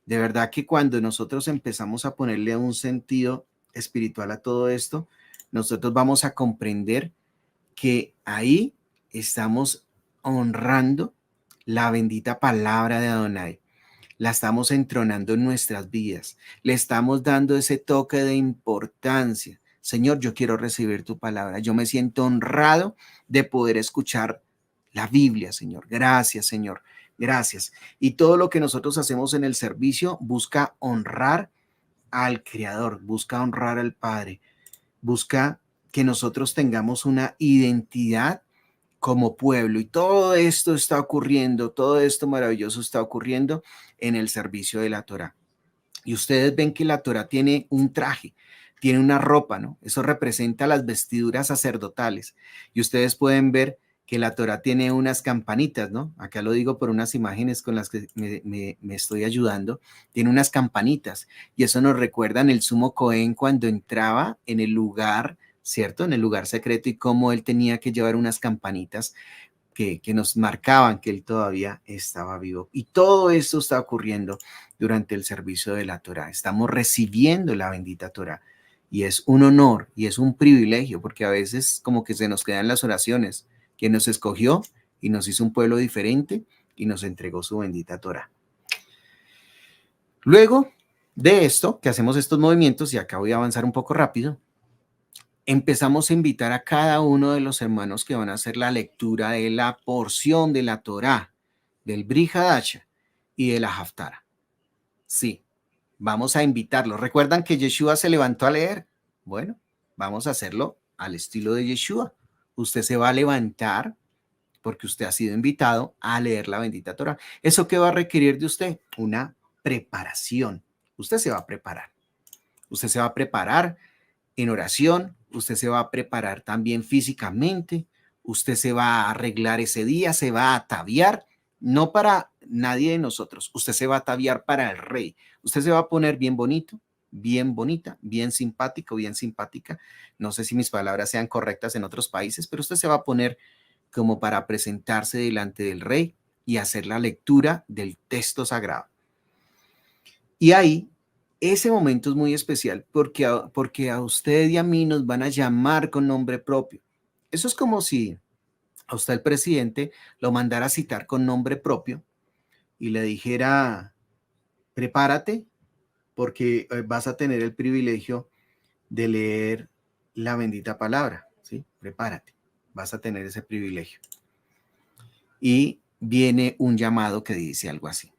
De verdad que cuando nosotros empezamos a ponerle un sentido espiritual a todo esto, nosotros vamos a comprender que ahí estamos honrando la bendita palabra de Adonai. La estamos entronando en nuestras vidas. Le estamos dando ese toque de importancia. Señor, yo quiero recibir tu palabra. Yo me siento honrado de poder escuchar la Biblia, Señor. Gracias, Señor. Gracias. Y todo lo que nosotros hacemos en el servicio busca honrar al Creador, busca honrar al Padre, busca que nosotros tengamos una identidad como pueblo. Y todo esto está ocurriendo, todo esto maravilloso está ocurriendo en el servicio de la Torá. Y ustedes ven que la Torá tiene un traje, tiene una ropa, ¿no? Eso representa las vestiduras sacerdotales. Y ustedes pueden ver que la Torá tiene unas campanitas, ¿no? Acá lo digo por unas imágenes con las que me estoy ayudando. Tiene unas campanitas y eso nos recuerda en el sumo Cohen cuando entraba en el lugar, ¿cierto? En el lugar secreto y cómo él tenía que llevar unas campanitas que nos marcaban que él todavía estaba vivo. Y todo esto está ocurriendo durante el servicio de la Torá. Estamos recibiendo la bendita Torá. Y es un honor y es un privilegio, porque a veces como que se nos quedan las oraciones, que nos escogió y nos hizo un pueblo diferente y nos entregó su bendita Torá. Luego de esto, que hacemos estos movimientos, y acá voy a avanzar un poco rápido, empezamos a invitar a cada uno de los hermanos que van a hacer la lectura de la porción de la Torá, del Brit Hadasha y de la Haftara. Sí, vamos a invitarlos. ¿Recuerdan que Yeshua se levantó a leer? Bueno, vamos a hacerlo al estilo de Yeshua. Usted se va a levantar porque usted ha sido invitado a leer la bendita Torá. ¿Eso qué va a requerir de usted? Una preparación. Usted se va a preparar. Usted se va a preparar en oración, usted se va a preparar también físicamente, usted se va a arreglar ese día, se va a ataviar, no para nadie de nosotros, usted se va a ataviar para el rey, usted se va a poner bien bonito, bien bonita, bien simpático, bien simpática. No sé si mis palabras sean correctas en otros países, pero usted se va a poner como para presentarse delante del rey y hacer la lectura del texto sagrado. Y ahí, ese momento es muy especial porque a usted y a mí nos van a llamar con nombre propio. Eso es como si a usted el presidente lo mandara a citar con nombre propio y le dijera, prepárate porque vas a tener el privilegio de leer la bendita palabra, ¿sí? Prepárate, vas a tener ese privilegio. Y viene un llamado que dice algo así.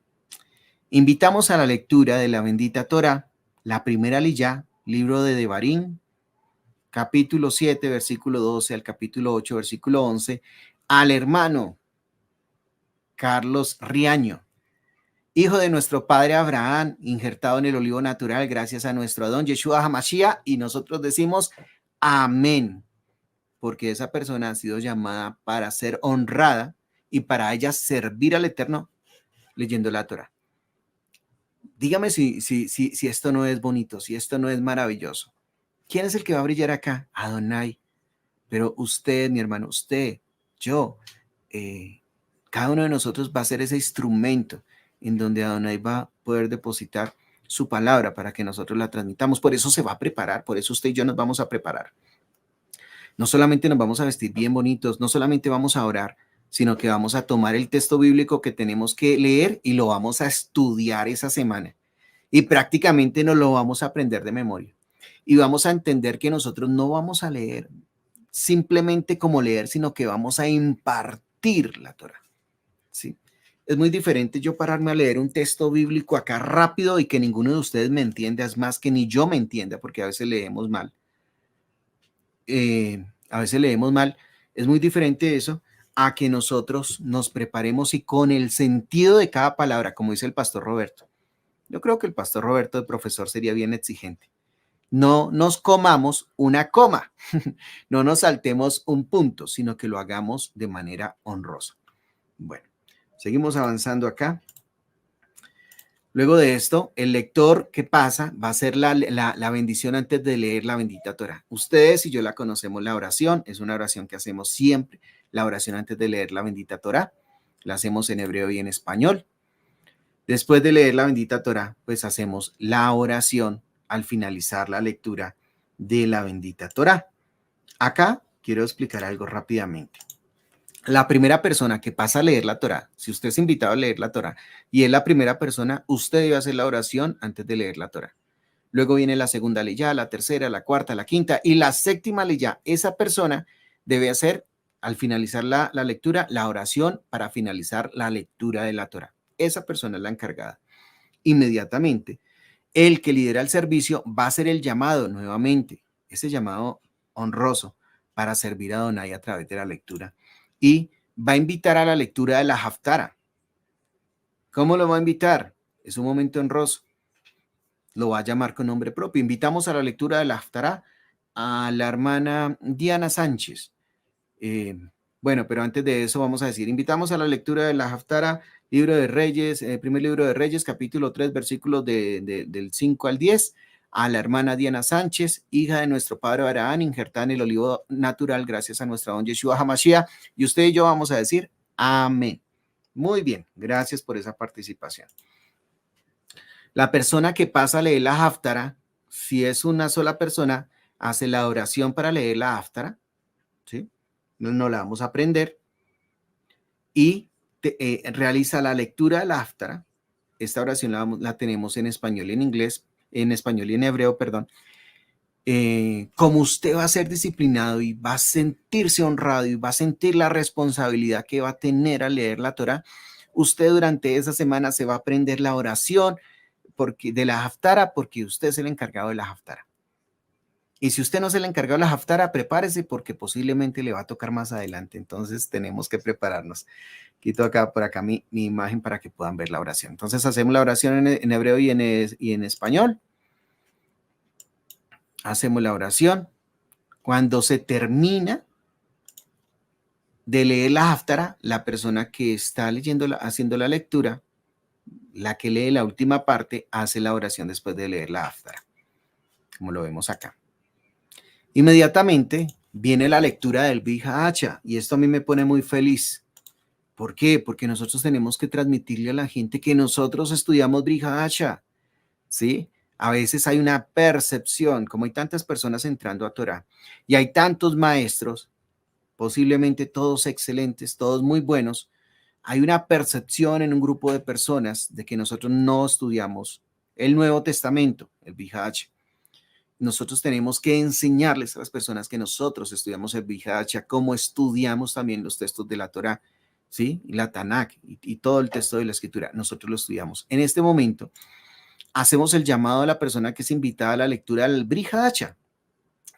Invitamos a la lectura de la bendita Torá, la primera liyá, libro de Devarim, capítulo 7, versículo 12 al capítulo 8, versículo 11, al hermano Carlos Riaño, hijo de nuestro padre Abraham, injertado en el olivo natural gracias a nuestro Adón Yeshua HaMashiach, y nosotros decimos amén, porque esa persona ha sido llamada para ser honrada y para ella servir al Eterno leyendo la Torá. Dígame si esto no es bonito, si esto no es maravilloso. ¿Quién es el que va a brillar acá? Adonai. Pero usted, mi hermano, usted, yo, cada uno de nosotros va a ser ese instrumento en donde Adonai va a poder depositar su palabra para que nosotros la transmitamos. Por eso se va a preparar, por eso usted y yo nos vamos a preparar. No solamente nos vamos a vestir bien bonitos, no solamente vamos a orar, sino que vamos a tomar el texto bíblico que tenemos que leer y lo vamos a estudiar esa semana. Y prácticamente nos lo vamos a aprender de memoria. Y vamos a entender que nosotros no vamos a leer simplemente como leer, sino que vamos a impartir la Torah. ¿Sí? Es muy diferente yo pararme a leer un texto bíblico acá rápido y que ninguno de ustedes me entienda, es más que ni yo me entienda, porque a veces leemos mal. Es muy diferente eso a que nosotros nos preparemos y con el sentido de cada palabra, como dice el pastor Roberto. Yo creo que el pastor Roberto, el profesor, sería bien exigente. No nos comamos una coma, no nos saltemos un punto, sino que lo hagamos de manera honrosa. Bueno, seguimos avanzando acá. Luego de esto, el lector que pasa va a hacer la bendición antes de leer la bendita Torah. Ustedes y yo la conocemos, la oración, es una oración que hacemos siempre, la oración antes de leer la bendita Torah, la hacemos en hebreo y en español. Después de leer la bendita Torah, pues hacemos la oración al finalizar la lectura de la bendita Torah. Acá quiero explicar algo rápidamente. La primera persona que pasa a leer la Torah, si usted es invitado a leer la Torah y es la primera persona, usted debe hacer la oración antes de leer la Torah. Luego viene la segunda leyá, la tercera, la cuarta, la quinta y la séptima leyá. Esa persona debe hacer, al finalizar la lectura, la oración para finalizar la lectura de la Torah. Esa persona es la encargada. Inmediatamente, el que lidera el servicio va a hacer el llamado nuevamente, ese llamado honroso para servir a Adonai a través de la lectura. Y va a invitar a la lectura de la Haftara. ¿Cómo lo va a invitar? Es un momento honroso. Lo va a llamar con nombre propio. Invitamos a la lectura de la Haftara a la hermana Diana Sánchez. Bueno, pero antes de eso vamos a decir, invitamos a la lectura de la Haftara, libro de Reyes, primer libro de Reyes, capítulo 3, versículos del 5 al 10, a la hermana Diana Sánchez, hija de nuestro padre Abraham, injertada en el olivo natural gracias a nuestro don Yeshua HaMashiach, y usted y yo vamos a decir amén. Muy bien, gracias por esa participación. La persona que pasa a leer la Haftara, si es una sola persona, hace la oración para leer la Haftara, ¿sí? No la vamos a aprender y realiza la lectura de la Haftara. Esta oración la tenemos en español y en inglés, en español y en hebreo, perdón. Como usted va a ser disciplinado y va a sentirse honrado y va a sentir la responsabilidad que va a tener al leer la Torah, usted durante esa semana se va a aprender la oración de la Haftara porque usted es el encargado de la Haftara. Y si usted no se le encargó la Haftara, prepárese porque posiblemente le va a tocar más adelante. Entonces tenemos que prepararnos. Quito acá por acá mi imagen para que puedan ver la oración. Entonces hacemos la oración en hebreo y en español. hacemos la oración. Cuando se termina de leer la Haftara, la persona que está haciendo la lectura, la que lee la última parte, hace la oración después de leer la Haftara, como lo vemos acá. Inmediatamente viene la lectura del Brihacha y esto a mí me pone muy feliz. ¿Por qué? Porque nosotros tenemos que transmitirle a la gente que nosotros estudiamos Brihacha, ¿sí? A veces hay una percepción, como hay tantas personas entrando a Torah y hay tantos maestros, posiblemente todos excelentes, todos muy buenos, hay una percepción en un grupo de personas de que nosotros no estudiamos el Nuevo Testamento, el Brihacha. Nosotros tenemos que enseñarles a las personas que nosotros estudiamos el Brihacha, cómo estudiamos también los textos de la Torah, ¿sí? Y la Tanakh y todo el texto de la Escritura. Nosotros lo estudiamos. En este momento, hacemos el llamado a la persona que es invitada a la lectura del Brihacha.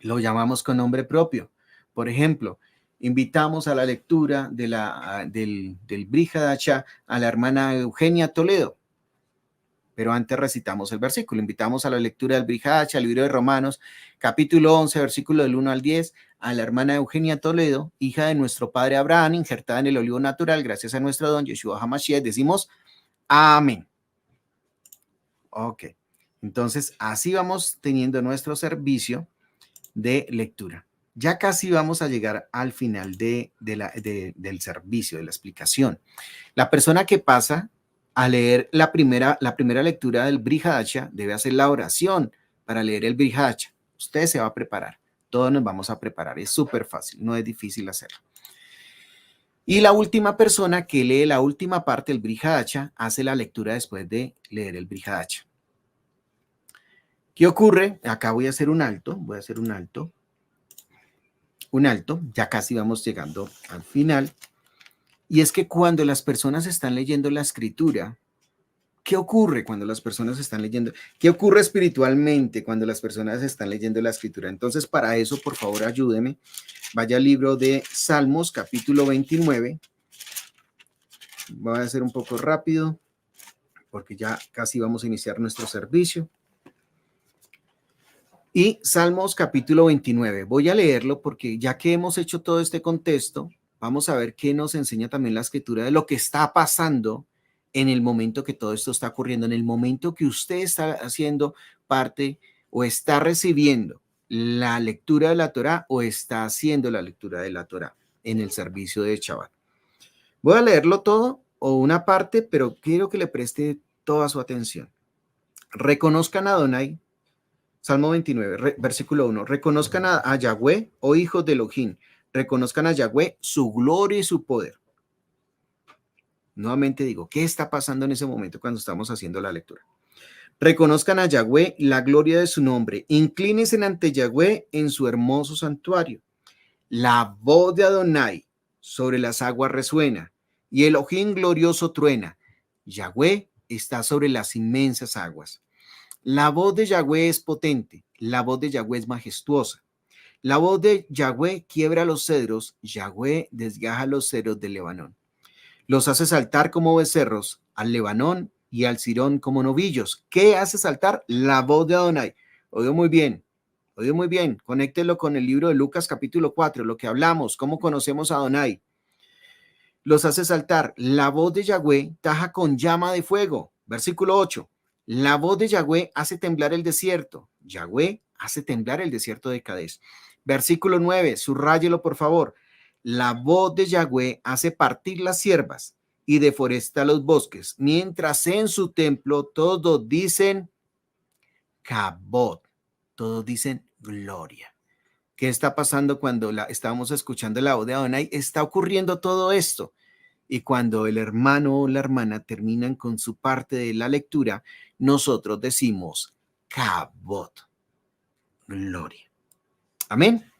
Lo llamamos con nombre propio. Por ejemplo, invitamos a la lectura del Brihacha a la hermana Eugenia Toledo. Pero antes recitamos el versículo. Invitamos a la lectura del Brihacha, al libro de Romanos, capítulo 11, versículo del 1 al 10, a la hermana Eugenia Toledo, hija de nuestro padre Abraham, injertada en el olivo natural, gracias a nuestro don Yeshua HaMashiach. Decimos amén. Ok. Entonces, así vamos teniendo nuestro servicio de lectura. Ya casi vamos a llegar al final del servicio, de la explicación. La persona que pasa a leer la primera lectura del Brihacha debe hacer la oración para leer el Brihacha. Usted se va a preparar. Todos nos vamos a preparar. Es súper fácil, no es difícil hacerlo. Y la última persona que lee la última parte del Brihacha hace la lectura después de leer el Brihacha. ¿Qué ocurre? Acá voy a hacer un alto. Ya casi vamos llegando al final. Y es que cuando las personas están leyendo la escritura, ¿qué ocurre cuando las personas están leyendo? ¿Qué ocurre espiritualmente cuando las personas están leyendo la escritura? Entonces, para eso, por favor, ayúdeme. Vaya al libro de Salmos, capítulo 29. Voy a hacer un poco rápido, porque ya casi vamos a iniciar nuestro servicio. Y Salmos, capítulo 29. Voy a leerlo porque ya que hemos hecho todo este contexto, vamos a ver qué nos enseña también la escritura de lo que está pasando en el momento que todo esto está ocurriendo, en el momento que usted está haciendo parte o está recibiendo la lectura de la Torá o está haciendo la lectura de la Torá en el servicio de Shabbat. Voy a leerlo todo o una parte, pero quiero que le preste toda su atención. Reconozcan a Adonai. Salmo 29, versículo 1. Reconozcan a Yahweh, oh hijos de Elohim. Reconozcan a Yahweh su gloria y su poder. Nuevamente digo, ¿qué está pasando en ese momento cuando estamos haciendo la lectura? Reconozcan a Yahweh la gloria de su nombre. Inclínense ante Yahweh en su hermoso santuario. La voz de Adonai sobre las aguas resuena y Elohim glorioso truena. Yahweh está sobre las inmensas aguas. La voz de Yahweh es potente, la voz de Yahweh es majestuosa. La voz de Yahweh quiebra los cedros, Yahweh desgaja los cedros del Lebanón. Los hace saltar como becerros, al Lebanón y al Sirón como novillos. ¿Qué hace saltar? La voz de Adonai. Oigo muy bien, conéctelo con el libro de Lucas capítulo 4, lo que hablamos, cómo conocemos a Adonai. Los hace saltar. La voz de Yahweh taja con llama de fuego. Versículo 8. La voz de Yahweh hace temblar el desierto. Yahweh hace temblar el desierto de Cadés. Versículo 9, subráyelo por favor. La voz de Yahweh hace partir las siervas y deforesta los bosques, mientras en su templo todos dicen Kabod, todos dicen gloria. ¿Qué está pasando cuando estábamos escuchando la voz de Adonai? Está ocurriendo todo esto. Y cuando el hermano o la hermana terminan con su parte de la lectura, nosotros decimos Kabod, gloria. Amén.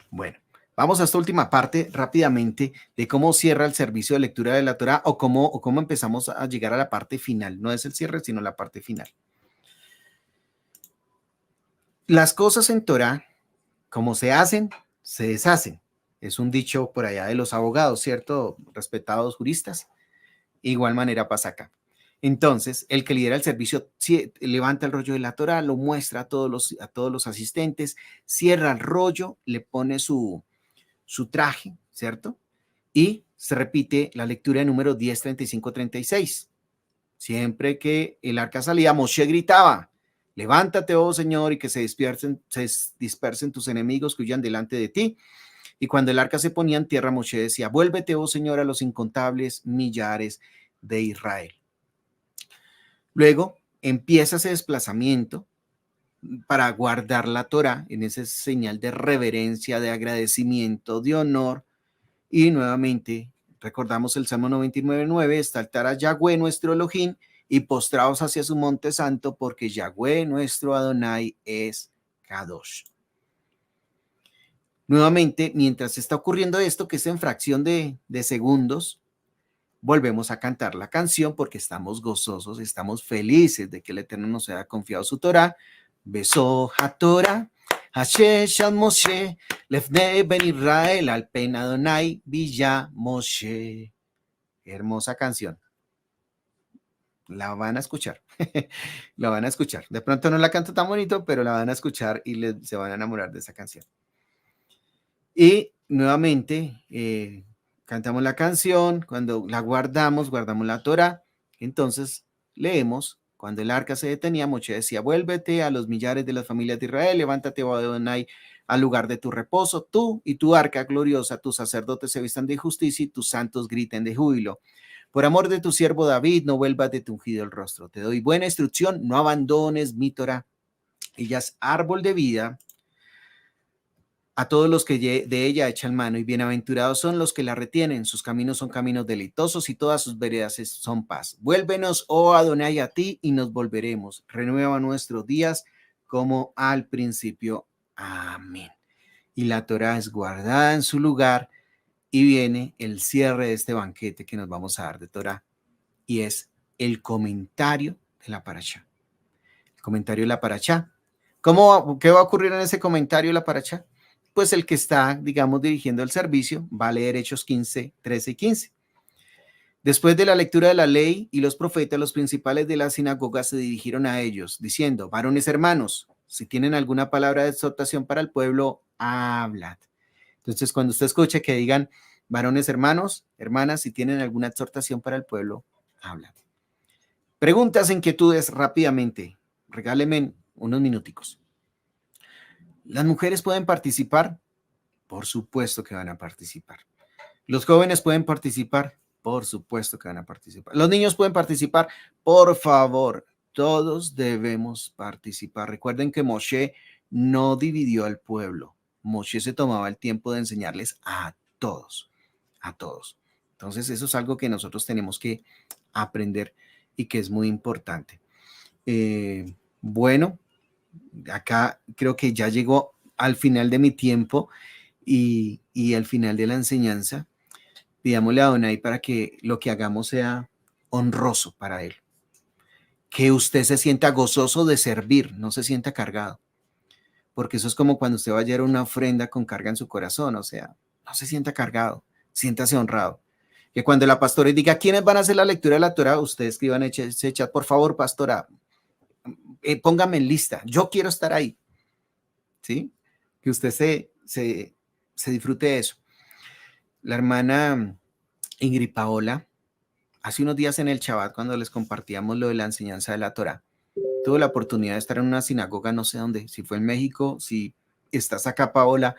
Bueno, vamos a esta última parte rápidamente de cómo cierra el servicio de lectura de la Torá o cómo empezamos a llegar a la parte final. No es el cierre, sino la parte final. Las cosas en Torá, como se hacen, se deshacen. Es un dicho por allá de los abogados, ¿cierto? Respetados juristas. Igual manera pasa acá. Entonces, el que lidera el servicio levanta el rollo de la Torá, lo muestra a todos los asistentes, cierra el rollo, le pone su traje, ¿cierto? Y se repite la lectura de número 10, 35, 36. Siempre que el arca salía, Moshe gritaba, levántate, oh Señor, y que se dispersen tus enemigos que huyan delante de ti. Y cuando el arca se ponía en tierra, Moshe decía, vuélvete, oh Señor, a los incontables millares de Israel. Luego empieza ese desplazamiento para guardar la Torá en ese señal de reverencia, de agradecimiento, de honor. Y nuevamente recordamos el Salmo 99:9, exaltar a Yahweh nuestro Elohim y postrados hacia su monte santo, porque Yahweh nuestro Adonai es Kadosh. Nuevamente, mientras está ocurriendo esto, que es en fracción de segundos, volvemos a cantar la canción porque estamos gozosos, estamos felices de que el Eterno nos haya confiado su Torah. Besó a Torah, Hashem Moshe, Lefne Ben Israel, al Pen Adonai, Villa Moshe. Hermosa canción. La van a escuchar. La van a escuchar. De pronto no la canto tan bonito, pero la van a escuchar y se van a enamorar de esa canción. Y nuevamente cantamos la canción, cuando la guardamos la Torah, entonces leemos, cuando el arca se detenía, Moshe decía, vuélvete a los millares de las familias de Israel, levántate, oh Adonai, al lugar de tu reposo, tú y tu arca gloriosa, tus sacerdotes se vistan de justicia y tus santos griten de júbilo. Por amor de tu siervo David, no vuelvas de tu ungido el rostro. Te doy buena instrucción, no abandones mi Torah. Ella es árbol de vida a todos los que de ella echan mano, y bienaventurados son los que la retienen. Sus caminos son caminos deleitosos y todas sus veredas son paz. Vuélvenos, oh Adonai, a ti y nos volveremos. Renueva nuestros días como al principio. Amén. Y la Torá es guardada en su lugar y viene el cierre de este banquete que nos vamos a dar de Torá, y es el comentario de la Parashá. El comentario de la Parashá. ¿Qué va a ocurrir en ese comentario de la Parashá? Pues el que está, digamos, dirigiendo el servicio va a leer Hechos 15, 13 y 15. Después de la lectura de la ley y los profetas, los principales de la sinagoga se dirigieron a ellos, diciendo, varones hermanos, si tienen alguna palabra de exhortación para el pueblo, hablad. Entonces, cuando usted escuche que digan, varones hermanos, hermanas, si tienen alguna exhortación para el pueblo, hablad. Preguntas, inquietudes, rápidamente. Regálenme unos minuticos. ¿Las mujeres pueden participar? Por supuesto que van a participar. ¿Los jóvenes pueden participar? Por supuesto que van a participar. ¿Los niños pueden participar? Por favor, todos debemos participar. Recuerden que Moshe no dividió al pueblo. Moshe se tomaba el tiempo de enseñarles a todos, a todos. Entonces, eso es algo que nosotros tenemos que aprender y que es muy importante. Bueno, acá creo que ya llegó al final de mi tiempo y al final de la enseñanza. Pidámosle a Adonai para que lo que hagamos sea honroso para Él. Que usted se sienta gozoso de servir, no se sienta cargado. Porque eso es como cuando usted va a llevar una ofrenda con carga en su corazón, o sea, no se sienta cargado, siéntase honrado. Que cuando la pastora diga, ¿quiénes van a hacer la lectura de la Torah? Ustedes escriban ese chat, por favor, pastora, póngame en lista, yo quiero estar ahí. ¿Sí? Que usted se disfrute de eso. La hermana Ingrid Paola, hace unos días en el Shabbat, cuando les compartíamos lo de la enseñanza de la Torah, tuve la oportunidad de estar en una sinagoga, no sé dónde, si fue en México, si estás acá, Paola,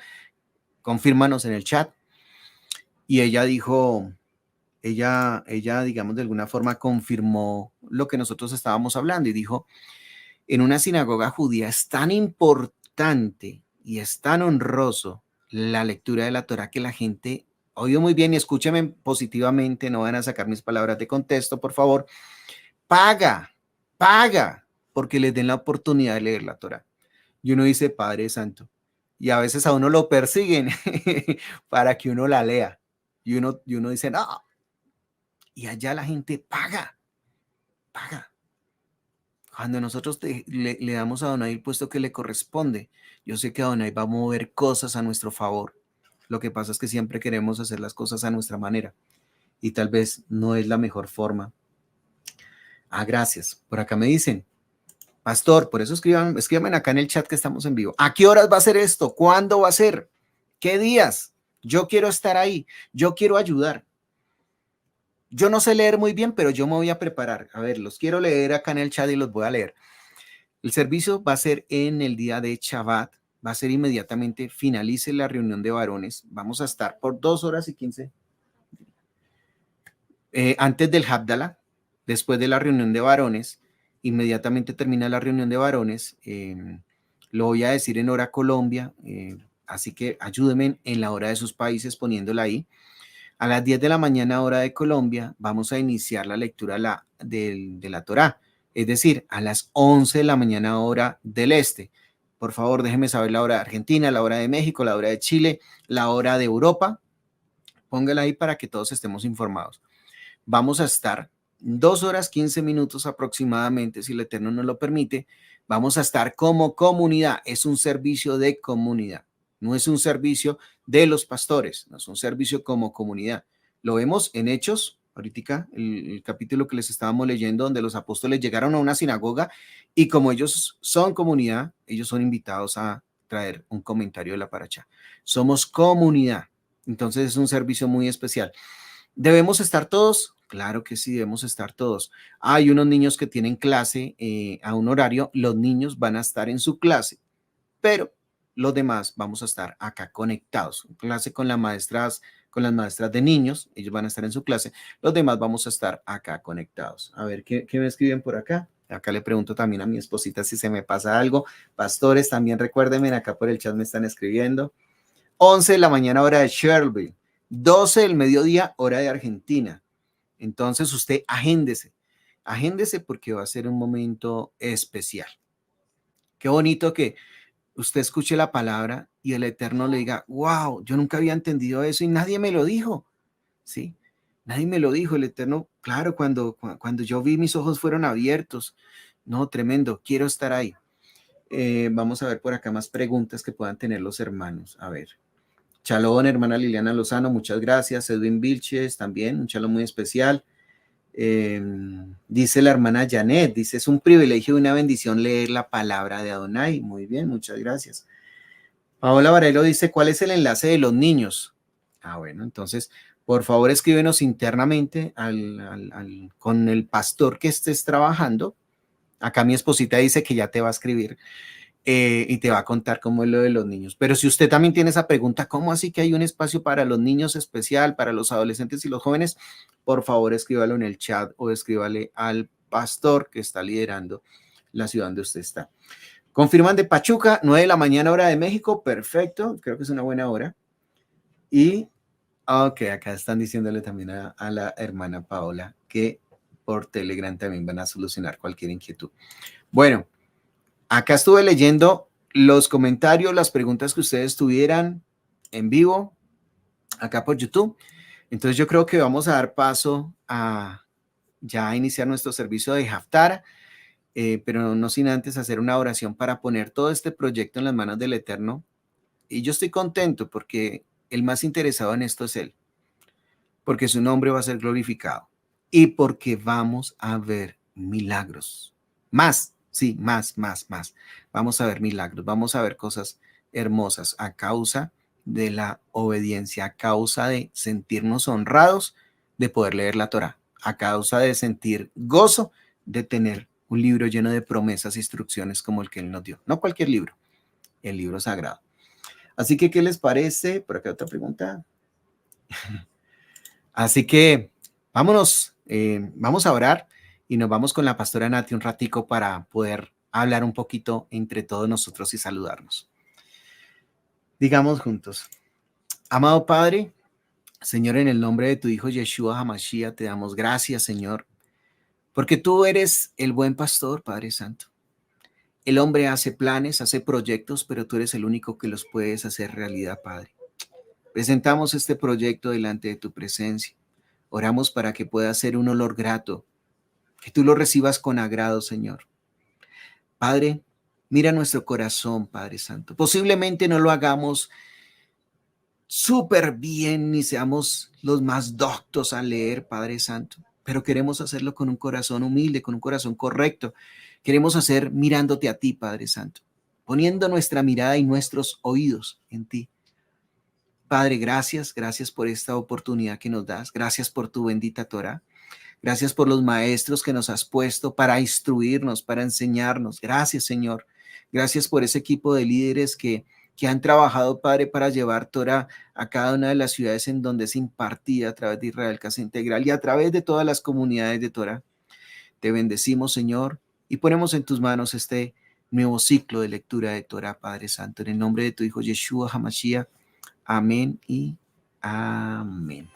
confírmanos en el chat. Y ella dijo, ella, digamos, de alguna forma confirmó lo que nosotros estábamos hablando y dijo, en una sinagoga judía es tan importante y es tan honroso la lectura de la Torah que la gente, oído muy bien y escúchame positivamente, no van a sacar mis palabras de contexto, por favor, paga porque les den la oportunidad de leer la Torah. Y uno dice, Padre Santo, y a veces a uno lo persiguen para que uno la lea. Y uno dice, no, y allá la gente paga. Cuando nosotros le damos a Adonai el puesto que le corresponde, yo sé que Adonai va a mover cosas a nuestro favor. Lo que pasa es que siempre queremos hacer las cosas a nuestra manera y tal vez no es la mejor forma. Ah, gracias. Por acá me dicen, pastor, por eso escriban acá en el chat que estamos en vivo. ¿A qué horas va a ser esto? ¿Cuándo va a ser? ¿Qué días? Yo quiero estar ahí. Yo quiero ayudar. Yo no sé leer muy bien, pero yo me voy a preparar. A ver, los quiero leer acá en el chat y los voy a leer. El servicio va a ser en el día de Shabbat. Va a ser inmediatamente, finalice la reunión de varones. Vamos a estar por 2 horas y 15. Antes del Havdalah, después de la reunión de varones, inmediatamente termina la reunión de varones. Lo voy a decir en hora Colombia, así que ayúdenme en la hora de sus países poniéndola ahí. A las 10 de la mañana, hora de Colombia, vamos a iniciar la lectura de la Torá, es decir, a las 11 de la mañana, hora del este. Por favor, déjenme saber la hora de Argentina, la hora de México, la hora de Chile, la hora de Europa. Póngala ahí para que todos estemos informados. Vamos a estar 2 horas 15 minutos aproximadamente, si el Eterno nos lo permite. Vamos a estar como comunidad. Es un servicio de comunidad. No es un servicio de los pastores, no es un servicio como comunidad. Lo vemos en Hechos, ahorita el capítulo que les estábamos leyendo, donde los apóstoles llegaron a una sinagoga y como ellos son comunidad, ellos son invitados a traer un comentario de la paracha. Somos comunidad. Entonces es un servicio muy especial. ¿Debemos estar todos? Claro que sí, debemos estar todos. Hay unos niños que tienen clase a un horario, los niños van a estar en su clase, pero los demás vamos a estar acá conectados. Clase con las maestras de niños, ellos van a estar en su clase, los demás vamos a estar acá conectados. A ver, ¿qué me escriben por acá? Acá le pregunto también a mi esposita si se me pasa algo. Pastores, también recuérdenme, acá por el chat me están escribiendo. 11 de la mañana, hora de Sherville. 12 del mediodía, hora de Argentina. Entonces usted agéndese porque va a ser un momento especial. Qué bonito que usted escuche la palabra y el Eterno le diga, wow, yo nunca había entendido eso y nadie me lo dijo, ¿sí? Nadie me lo dijo, el Eterno, claro, cuando yo vi mis ojos fueron abiertos. No, tremendo, quiero estar ahí. Vamos a ver por acá más preguntas que puedan tener los hermanos. A ver. Shalom, hermana Liliana Lozano, muchas gracias. Edwin Vilches también, un shalom muy especial. Dice la hermana Janet, dice, es un privilegio y una bendición leer la palabra de Adonai. Muy bien, muchas gracias. Paola Varelo dice, ¿cuál es el enlace de los niños? Ah, bueno, entonces, por favor, escríbenos internamente con el pastor que estés trabajando. Acá mi esposita dice que ya te va a escribir. Y te va a contar cómo es lo de los niños. Pero si usted también tiene esa pregunta, ¿cómo así que hay un espacio para los niños especial, para los adolescentes y los jóvenes? Por favor, escríbalo en el chat o escríbale al pastor que está liderando la ciudad donde usted está. Confirman de Pachuca, 9 de la mañana, hora de México. Perfecto, creo que es una buena hora. Y, ok, acá están diciéndole también a la hermana Paola que por Telegram también van a solucionar cualquier inquietud. Bueno, acá estuve leyendo los comentarios, las preguntas que ustedes tuvieran en vivo, acá por YouTube. Entonces yo creo que vamos a dar paso a ya iniciar nuestro servicio de Haftara, pero no sin antes hacer una oración para poner todo este proyecto en las manos del Eterno. Y yo estoy contento porque el más interesado en esto es Él, porque su nombre va a ser glorificado y porque vamos a ver milagros. Más, sí, más. Vamos a ver milagros, vamos a ver cosas hermosas a causa de la obediencia, a causa de sentirnos honrados de poder leer la Torá, a causa de sentir gozo de tener un libro lleno de promesas e instrucciones como el que Él nos dio. No cualquier libro, el libro sagrado. Así que, ¿qué les parece? Por acá otra pregunta. Así que vámonos, vamos a orar y nos vamos con la pastora Nati un ratico para poder hablar un poquito entre todos nosotros y saludarnos. Digamos juntos, amado Padre, Señor, en el nombre de tu Hijo Yeshua HaMashiach, te damos gracias, Señor, porque tú eres el buen pastor, Padre Santo. El hombre hace planes, hace proyectos, pero tú eres el único que los puedes hacer realidad, Padre. Presentamos este proyecto delante de tu presencia. Oramos para que pueda ser un olor grato, que tú lo recibas con agrado, Señor. Padre, mira nuestro corazón, Padre Santo. Posiblemente no lo hagamos súper bien ni seamos los más doctos a leer, Padre Santo, pero queremos hacerlo con un corazón humilde, con un corazón correcto. Queremos hacer mirándote a ti, Padre Santo, poniendo nuestra mirada y nuestros oídos en ti. Padre, gracias, gracias por esta oportunidad que nos das. Gracias por tu bendita Torah. Gracias por los maestros que nos has puesto para instruirnos, para enseñarnos. Gracias, Señor. Gracias por ese equipo de líderes que han trabajado, Padre, para llevar Torah a cada una de las ciudades en donde es impartida a través de Israel Casa Integral y a través de todas las comunidades de Torah. Te bendecimos, Señor, y ponemos en tus manos este nuevo ciclo de lectura de Torah, Padre Santo, en el nombre de tu Hijo Yeshua HaMashiach. Amén y amén.